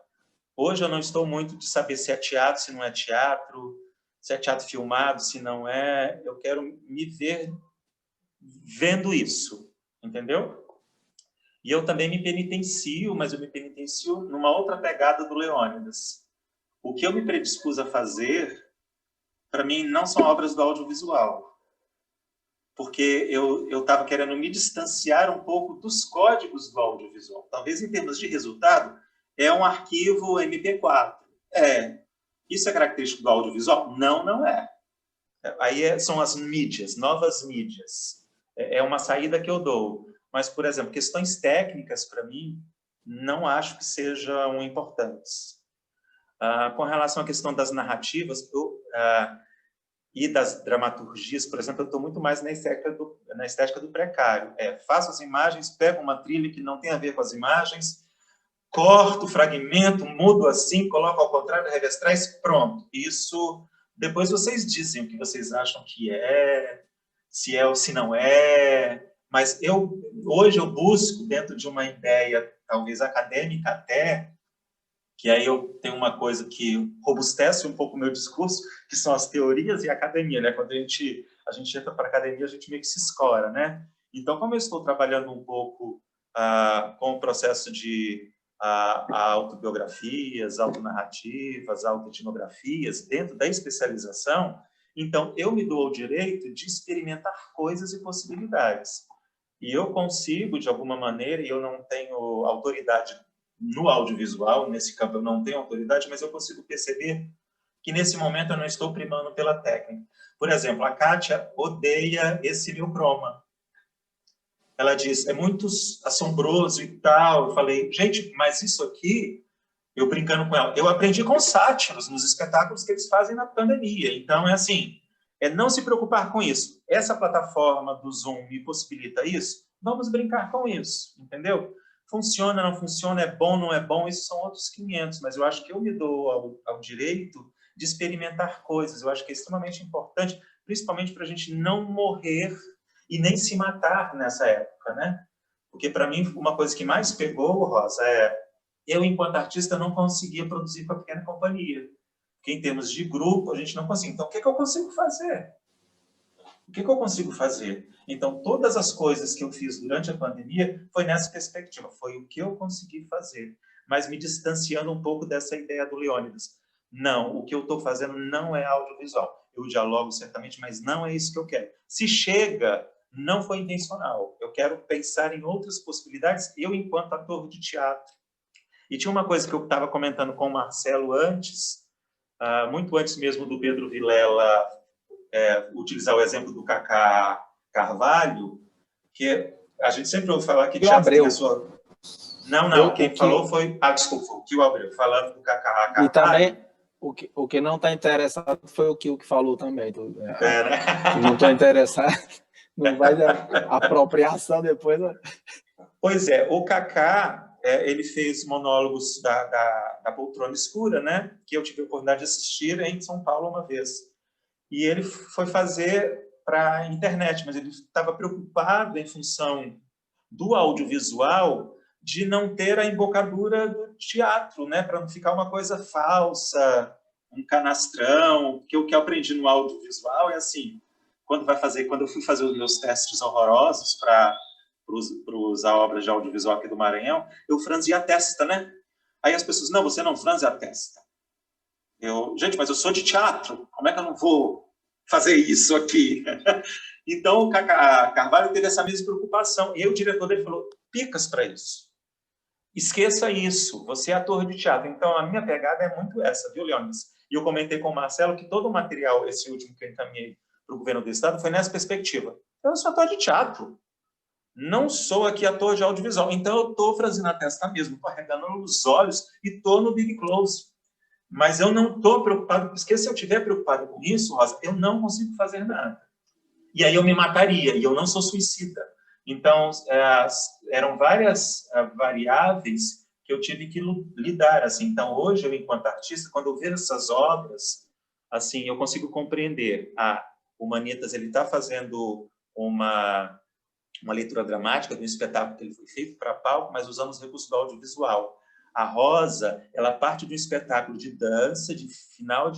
Hoje eu não estou muito de saber se é teatro, se não é teatro, se é teatro filmado, se não é. Eu quero me ver vendo isso, entendeu? E eu também me penitencio, mas eu me penitencio numa outra pegada do Leônidas. O que eu me predispus a fazer, para mim, não são obras do audiovisual, porque eu estava querendo me distanciar um pouco dos códigos do audiovisual. Talvez, em termos de resultado, é um arquivo MP4. Isso é característico do audiovisual? Não, não é. Aí são as mídias, novas mídias. É uma saída que eu dou. Mas, por exemplo, questões técnicas, para mim, não acho que sejam importantes. Com relação à questão das narrativas e das dramaturgias, por exemplo, eu estou muito mais na estética do precário. Faço as imagens, pego uma trilha que não tem a ver com as imagens, corto, fragmento, mudo assim, coloco ao contrário, revés, traz, pronto. Isso, depois vocês dizem o que vocês acham que se é ou se não é, mas hoje eu busco, dentro de uma ideia, talvez acadêmica até, que aí eu tenho uma coisa que robustece um pouco o meu discurso, que são as teorias e a academia, né? Quando a gente entra para a academia, a gente meio que se escora, né? Então, como eu estou trabalhando um pouco com o processo de autobiografias, autonarrativas, autoetnografias, dentro da especialização, então eu me dou o direito de experimentar coisas e possibilidades. E eu consigo, de alguma maneira, e eu não tenho autoridade no audiovisual, nesse campo eu não tenho autoridade, mas eu consigo perceber que nesse momento eu não estou primando pela técnica. Por exemplo, a Kátia odeia esse meu croma. Ela diz, é muito assombroso e tal. Eu falei, gente, mas isso aqui, eu brincando com ela, eu aprendi com os sátiros nos espetáculos que eles fazem na pandemia. Então, é assim, é não se preocupar com isso. Essa plataforma do Zoom me possibilita isso? Vamos brincar com isso, entendeu? Funciona, não funciona, é bom, não é bom, isso são outros 500, mas eu acho que eu me dou ao direito de experimentar coisas. Eu acho que é extremamente importante, principalmente para a gente não morrer e nem se matar nessa época, né? Porque, para mim, uma coisa que mais pegou, Rosa, eu, enquanto artista, não conseguia produzir com a pequena companhia. Porque, em termos de grupo, a gente não consegue. Então, o que eu consigo fazer? O que eu consigo fazer? Então, todas as coisas que eu fiz durante a pandemia foi nessa perspectiva, foi o que eu consegui fazer, mas me distanciando um pouco dessa ideia do Leônidas. Não, o que eu estou fazendo não é audiovisual. Eu dialogo certamente, mas não é isso que eu quero. Se chega, não foi intencional. Eu quero pensar em outras possibilidades, eu enquanto ator de teatro. E tinha uma coisa que eu estava comentando com o Marcelo antes, muito antes mesmo do Pedro Vilela utilizar o exemplo do Cacá Carvalho, que a gente sempre ouve falar que teatro tem a sua... Não, quem falou foi... desculpa, foi o Kio Abreu, falando do Cacá Carvalho. E também, o que não está interessado foi o Kio que falou também. Né? Não estou interessado, não vai dar apropriação depois. Pois é, o Cacá, ele fez monólogos da Poltrona Escura, né? Que eu tive a oportunidade de assistir em São Paulo uma vez. E ele foi fazer para a internet, mas ele estava preocupado em função do audiovisual de não ter a embocadura do teatro, né? Para não ficar uma coisa falsa, um canastrão, porque o que eu aprendi no audiovisual é assim, quando eu fui fazer os meus testes horrorosos para usar obras de audiovisual aqui do Maranhão, eu franzia a testa, né? Aí as pessoas, não, você não franze a testa. Gente, mas eu sou de teatro, como é que eu não vou fazer isso aqui? Então, o Cacá Carvalho teve essa mesma preocupação. E o diretor dele falou, picas para isso. Esqueça isso, você é ator de teatro. Então, a minha pegada é muito essa, viu, Leônidas? E eu comentei com o Marcelo que todo o material, esse último que eu encaminhei para o governo do Estado, foi nessa perspectiva. Eu sou ator de teatro, não sou aqui ator de audiovisual. Então, eu estou franzindo a testa mesmo, estou arregando os olhos e estou no Big Close. Mas eu não estou preocupado, porque se eu estiver preocupado com isso, Rosa, eu não consigo fazer nada. E aí eu me mataria, e eu não sou suicida. Então, eram várias variáveis que eu tive que lidar. Assim. Então, hoje, eu, enquanto artista, quando eu vejo essas obras, assim, eu consigo compreender. O Manitas está fazendo uma leitura dramática de um espetáculo que ele foi feito para palco, mas usando os recursos do audiovisual. A Rosa, ela parte de um espetáculo de dança, de final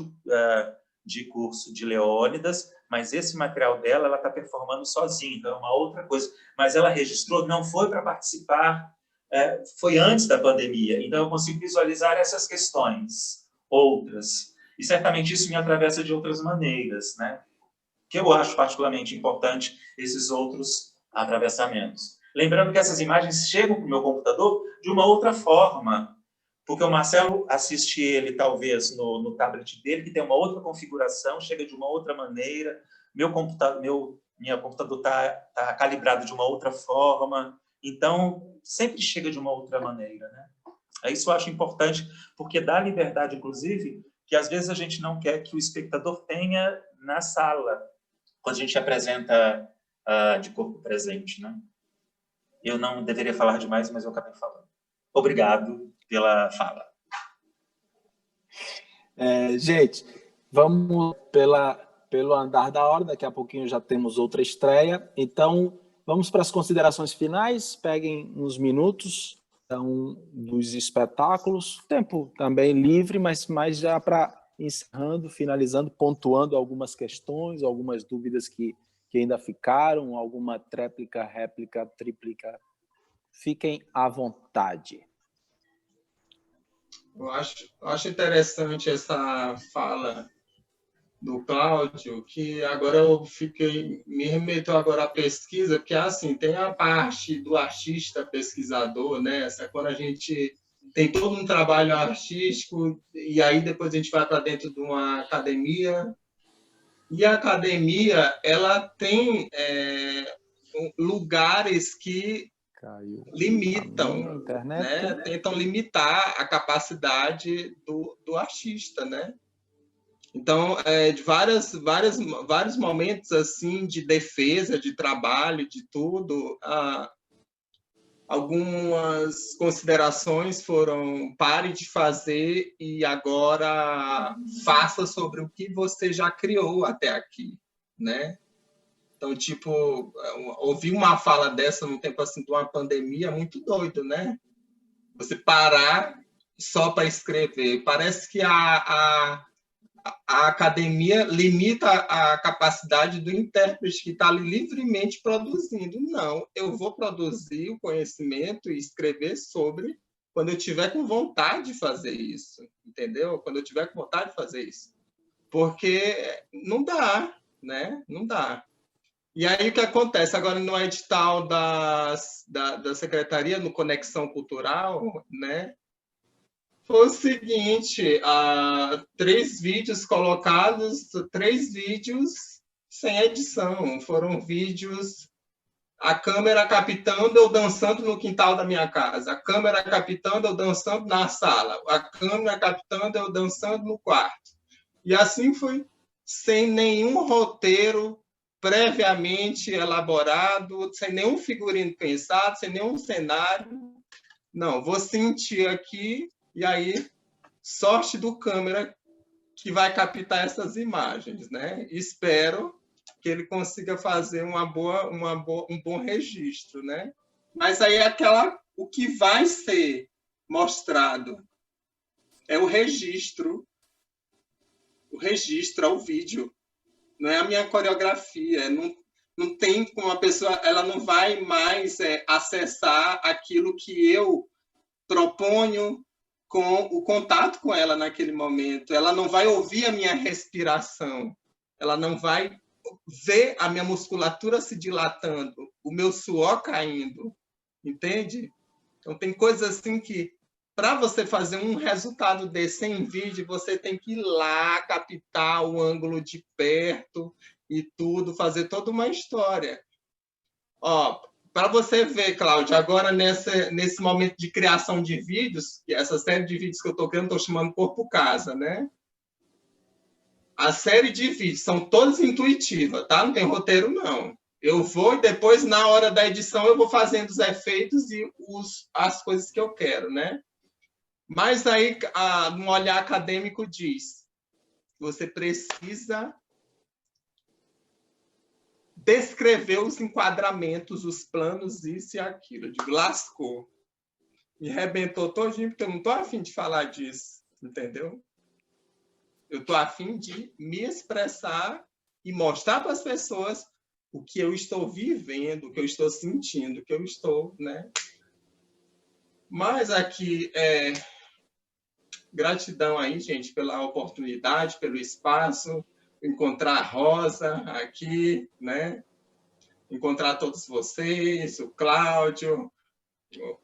de curso de Leônidas, mas esse material dela, ela está performando sozinha, então é uma outra coisa. Mas ela registrou, não foi para participar, foi antes da pandemia, então eu consigo visualizar essas questões, outras. E certamente isso me atravessa de outras maneiras, né? Que eu acho particularmente importante, esses outros atravessamentos. Lembrando que essas imagens chegam para o meu computador de uma outra forma, porque o Marcelo assiste ele, talvez, no tablet dele, que tem uma outra configuração, chega de uma outra maneira, meu computador está calibrado de uma outra forma, então, sempre chega de uma outra maneira, né? Isso eu acho importante, porque dá liberdade, inclusive, que às vezes a gente não quer que o espectador tenha na sala, quando a gente apresenta de corpo presente, né? Eu não deveria falar demais, mas eu acabei falando. Obrigado pela fala. Gente, vamos pelo andar da hora. Daqui a pouquinho já temos outra estreia. Então, vamos para as considerações finais. Peguem uns minutos dos espetáculos, tempo também livre, mas já para encerrando, finalizando, pontuando algumas questões, algumas dúvidas que ainda ficaram, alguma tréplica, réplica, tríplica. Fiquem à vontade. Eu acho interessante essa fala do Cláudio, que agora me remeto agora à pesquisa, porque assim, tem a parte do artista pesquisador, né? Essa, quando a gente tem todo um trabalho artístico, e aí depois a gente vai para dentro de uma academia, e a academia, ela tem lugares que limitam, né? Tentam limitar a capacidade do artista, né? Então, de vários momentos assim de defesa, de trabalho, de tudo, algumas considerações foram: pare de fazer e agora faça sobre o que você já criou até aqui, né? Então, tipo, ouvir uma fala dessa num tempo assim de uma pandemia é muito doido, né? Você parar só para escrever. Parece que a academia limita a capacidade do intérprete que está ali livremente produzindo. Não, eu vou produzir o conhecimento e escrever sobre quando eu tiver com vontade de fazer isso, entendeu? Quando eu tiver com vontade de fazer isso. Porque não dá, né? Não dá. E aí o que acontece? Agora no edital da Secretaria, no Conexão Cultural, né? Foi o seguinte, 3 vídeos colocados, 3 vídeos sem edição. Foram vídeos, a câmera captando eu dançando no quintal da minha casa, a câmera captando eu dançando na sala, a câmera captando eu dançando no quarto. E assim foi, sem nenhum roteiro previamente elaborado, sem nenhum figurino pensado, sem nenhum cenário. Não, vou sentir aqui. E aí, sorte do câmera que vai captar essas imagens, né? Espero que ele consiga fazer um bom registro, né? Mas aí o que vai ser mostrado é o registro ao vídeo, não é a minha coreografia, não tem como a pessoa, ela não vai mais acessar aquilo que eu proponho com o contato com ela naquele momento. Ela não vai ouvir a minha respiração, ela não vai ver a minha musculatura se dilatando, o meu suor caindo, entende? Então, tem coisas assim que, para você fazer um resultado desse em vídeo, você tem que ir lá, captar o ângulo de perto e tudo, fazer toda uma história. Para você ver, Cláudio, agora nesse momento de criação de vídeos, que essa série de vídeos que eu estou criando, estou chamando Corpo Casa, né? A série de vídeos são todas intuitivas, tá? Não tem roteiro, não. Eu vou e depois, na hora da edição, eu vou fazendo os efeitos e as coisas que eu quero, né? Mas aí, no olhar acadêmico, diz: você precisa descrever os enquadramentos, os planos, isso e aquilo. Eu digo, lascou. Me arrebentou todinho, porque eu não estou afim de falar disso, entendeu? Eu estou afim de me expressar e mostrar para as pessoas o que eu estou vivendo, o que eu estou sentindo, o que eu estou, né? Mas aqui, gratidão aí, gente, pela oportunidade, pelo espaço, encontrar a Rosa aqui, né? Encontrar todos vocês, o Cláudio,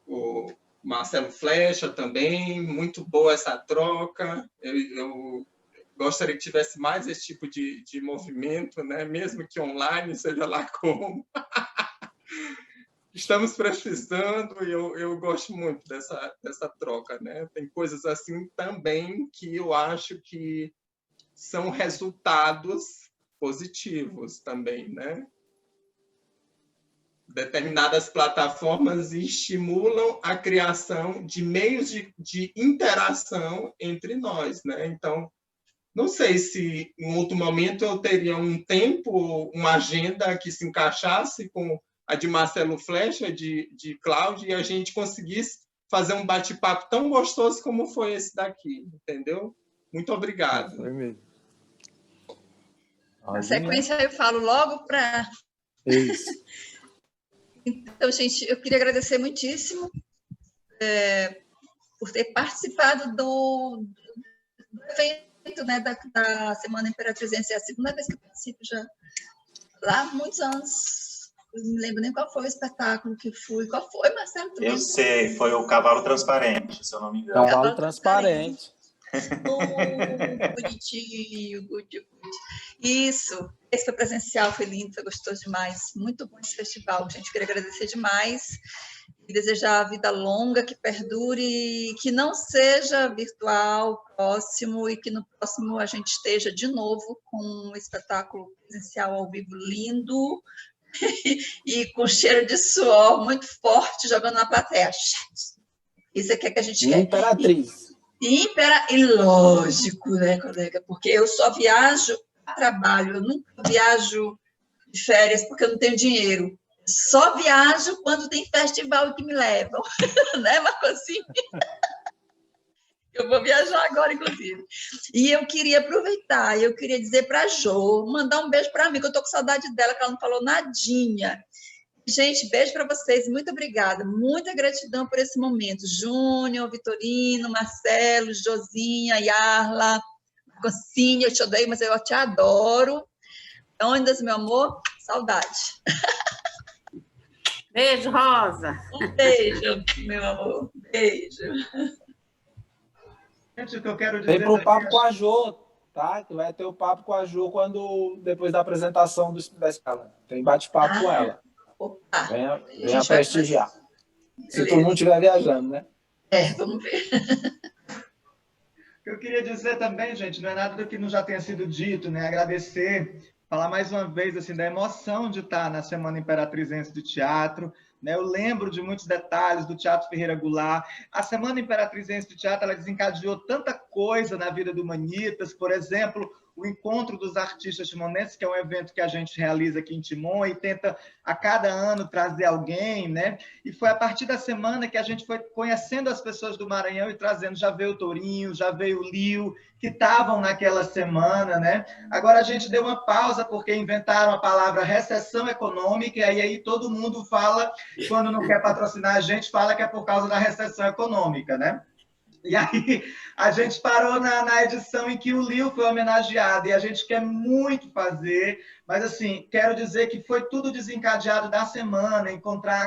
o Marcelo Flecha também, muito boa essa troca. Eu gostaria que tivesse mais esse tipo de movimento, né? Mesmo que online, seja lá como. Estamos precisando e eu gosto muito dessa troca, né? Tem coisas assim também que eu acho que são resultados positivos também, né? Determinadas plataformas estimulam a criação de meios de interação entre nós, né? Então, não sei se em outro momento eu teria um tempo, uma agenda que se encaixasse com a de Marcelo Flecha, de Cláudio, e a gente conseguisse fazer um bate-papo tão gostoso como foi esse daqui, entendeu? Muito obrigado. Foi mesmo. Na sequência, eu falo logo para... Isso. Então, gente, eu queria agradecer muitíssimo por ter participado do evento, né, da Semana Imperatrizense. É a segunda vez que eu participo já. Lá há muitos anos. Eu não me lembro nem qual foi o espetáculo que fui. Qual foi, Marcelo? Eu sei, foi o Cavalo Transparente, se eu não me engano. Cavalo Transparente. Bonitinho, good. Isso, esse foi presencial, foi lindo, foi gostoso demais. Muito bom esse festival, gente. Queria agradecer demais e desejar a vida longa, que perdure, que não seja virtual, próximo, e que no próximo a gente esteja de novo com um espetáculo presencial ao vivo lindo e com cheiro de suor muito forte, jogando na plateia. Isso é que a gente quer. Imperatriz. E lógico, né, colega? Porque eu só viajo a trabalho, eu nunca viajo de férias porque eu não tenho dinheiro. Só viajo quando tem festival que me levam, né, Marcosinho? Eu vou viajar agora, inclusive. E eu queria aproveitar, eu queria dizer para a Jo, mandar um beijo para mim, que eu estou com saudade dela, que ela não falou nadinha. Gente, beijo para vocês, muito obrigada, muita gratidão por esse momento. Júnior, Vitorino, Marcelo, Josinha, Yarla, Marcosinho, eu te odeio, mas eu te adoro. Ondas, meu amor, saudade. Beijo, Rosa. Um beijo, meu amor, beijo. Gente, o que eu quero dizer... Vem para o papo com a Jo, tá? Que vai ter o papo com a Jo depois da apresentação da escala. Tem bate-papo com ela. Opa, venha prestigiar. Se todo mundo estiver viajando, né? Vamos ver. O que eu queria dizer também, gente, não é nada do que não já tenha sido dito, né? Agradecer, falar mais uma vez assim, da emoção de estar na Semana Imperatrizense do Teatro. Né? Eu lembro de muitos detalhes do Teatro Ferreira Goulart. A Semana Imperatrizense do Teatro ela desencadeou tanta coisa na vida do Humanitas, por exemplo, o Encontro dos Artistas Timonenses, que é um evento que a gente realiza aqui em Timon e tenta a cada ano trazer alguém, né? E foi a partir da semana que a gente foi conhecendo as pessoas do Maranhão e trazendo, já veio o Tourinho, já veio o Lio, que estavam naquela semana, né? Agora a gente deu uma pausa porque inventaram a palavra recessão econômica, e aí todo mundo fala, quando não quer patrocinar a gente, fala que é por causa da recessão econômica, né? E aí a gente parou na edição em que o Lio foi homenageado, e a gente quer muito fazer, mas assim, quero dizer que foi tudo desencadeado da semana,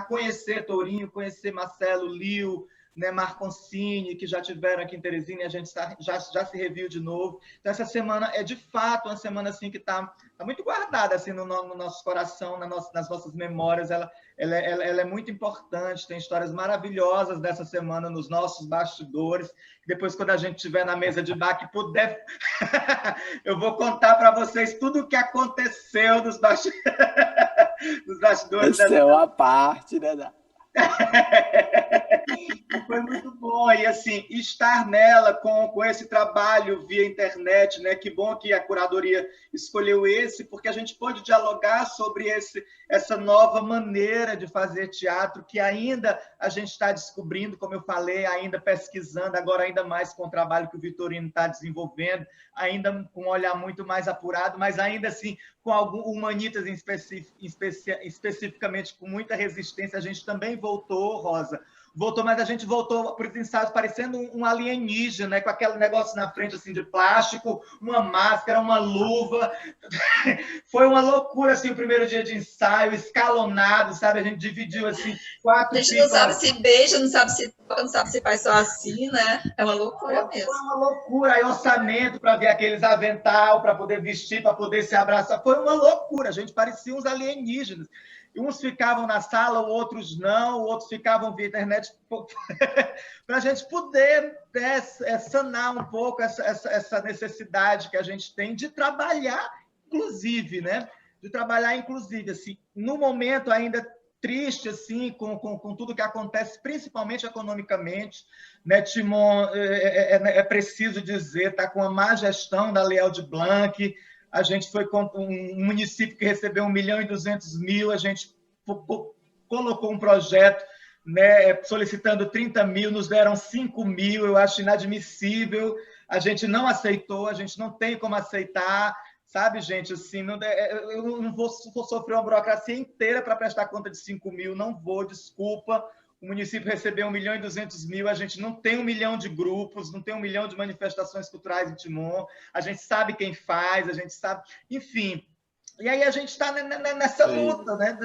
conhecer Tourinho, conhecer Marcelo, Lio, né, Marconcini, que já tiveram aqui em Teresina, e a gente já se reviu de novo. Então, essa semana é, de fato, uma semana assim, que está muito guardada assim, no nosso coração, nas nossas memórias. Ela é muito importante, tem histórias maravilhosas dessa semana nos nossos bastidores. Depois, quando a gente estiver na mesa de bar, que puder, eu vou contar para vocês tudo o que aconteceu nos bastidores. Essa é uma parte, né? Foi muito bom, e assim, estar nela com esse trabalho via internet, né? Que bom que a curadoria escolheu esse, porque a gente pôde dialogar sobre essa nova maneira de fazer teatro, que ainda a gente está descobrindo, como eu falei, ainda pesquisando, agora ainda mais com o trabalho que o Vitorino está desenvolvendo, ainda com um olhar muito mais apurado, mas ainda assim, com algum Humanitas especificamente com muita resistência. A gente também voltou, Rosa, mas a gente voltou para os ensaios parecendo um alienígena, né? Com aquele negócio na frente assim, de plástico, uma máscara, uma luva. Foi uma loucura assim, o primeiro dia de ensaio, escalonado, sabe? A gente dividiu assim, 4 A gente não sabe se beija, não sabe se toca, não sabe se faz só assim, né? É uma loucura mesmo. Foi uma loucura. Aí orçamento para ver aqueles avental, para poder vestir, para poder se abraçar. Foi uma loucura. A gente parecia uns alienígenas. Uns ficavam na sala, outros não, outros ficavam via internet, para a gente poder sanar um pouco essa necessidade que a gente tem de trabalhar, inclusive, né? De trabalhar, inclusive, assim, no momento ainda triste, assim, com tudo que acontece, principalmente economicamente, né? Timon, é preciso dizer, está com a má gestão da Lei Aldir Blanc. A gente foi com um município que recebeu 1.200.000, a gente colocou um projeto, né, solicitando 30 mil, nos deram 5 mil, eu acho inadmissível, a gente não aceitou, a gente não tem como aceitar, sabe, gente, assim, eu não vou sofrer uma burocracia inteira para prestar conta de 5 mil, não vou, desculpa. O município recebeu 1.200.000, a gente não tem 1 milhão de grupos, não tem 1 milhão de manifestações culturais em Timon, a gente sabe quem faz, a gente sabe, enfim. E aí a gente está nessa luta, né?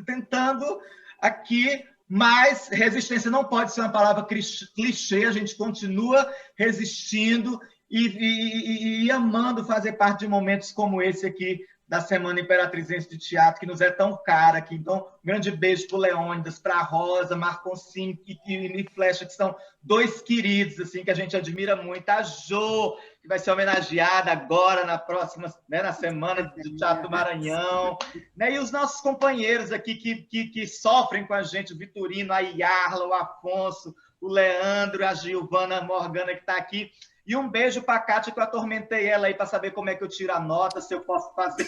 Tentando aqui, mas resistência não pode ser uma palavra clichê, a gente continua resistindo e amando fazer parte de momentos como esse aqui, da Semana Imperatrizense de Teatro, que nos é tão cara aqui. Então, um grande beijo para o Leônidas, para a Rosa, Marconcinho e Flecha, que são 2 queridos, assim, que a gente admira muito. A Jo, que vai ser homenageada agora, na próxima, né, na Semana do Teatro do Maranhão. Né? E os nossos companheiros aqui que sofrem com a gente, o Vitorino, a Yarla, o Afonso, o Leandro, a Gilvana Morgana, que está aqui. E um beijo para a Kátia, que eu atormentei ela aí para saber como é que eu tiro a nota, se eu posso fazer.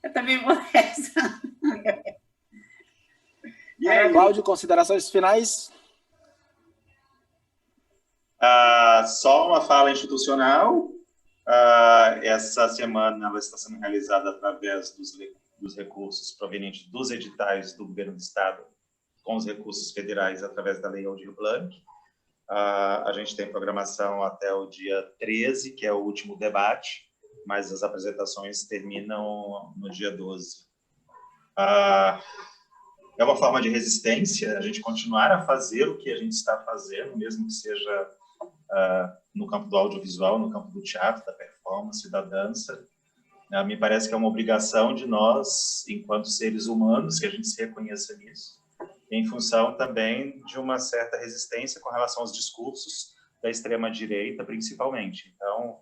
Eu também vou nessa. E aí, Cláudio, considerações finais? Só uma fala institucional. Essa semana ela está sendo realizada através dos recursos provenientes dos editais do governo do Estado, com os recursos federais através da Lei Aldir Blanc. A gente tem programação até o dia 13, que é o último debate, mas as apresentações terminam no dia 12. É uma forma de resistência, a gente continuar a fazer o que a gente está fazendo, mesmo que seja no campo do audiovisual, no campo do teatro, da performance, da dança. Me parece que é uma obrigação de nós, enquanto seres humanos, que a gente se reconheça nisso, em função também de uma certa resistência com relação aos discursos da extrema-direita, principalmente. Então,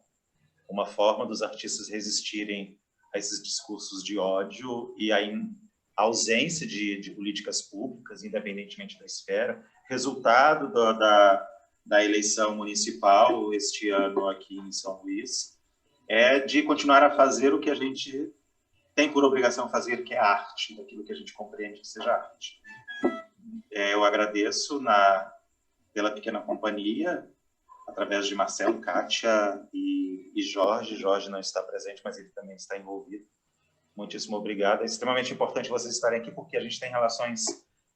uma forma dos artistas resistirem a esses discursos de ódio e a ausência de políticas públicas, independentemente da esfera, resultado da eleição municipal este ano aqui em São Luís, é de continuar a fazer o que a gente tem por obrigação fazer, que é a arte, daquilo que a gente compreende que seja arte. Eu agradeço pela pequena companhia, através de Marcelo, Kátia e Jorge. Jorge não está presente, mas ele também está envolvido. Muitíssimo obrigado. É extremamente importante vocês estarem aqui, porque a gente tem relações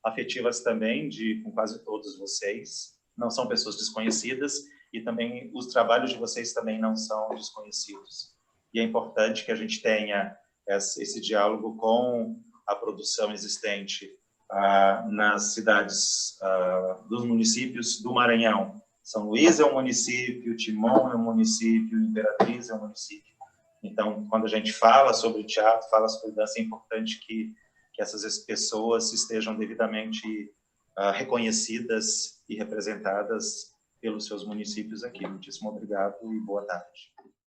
afetivas também com quase todos vocês. Não são pessoas desconhecidas e também os trabalhos de vocês também não são desconhecidos. E é importante que a gente tenha esse diálogo com a produção existente nas cidades dos municípios do Maranhão. São Luís é um município, Timon é um município, Imperatriz é um município. Então, quando a gente fala sobre teatro, fala sobre dança, é importante que essas pessoas estejam devidamente reconhecidas e representadas pelos seus municípios aqui. Muitíssimo obrigado e boa tarde.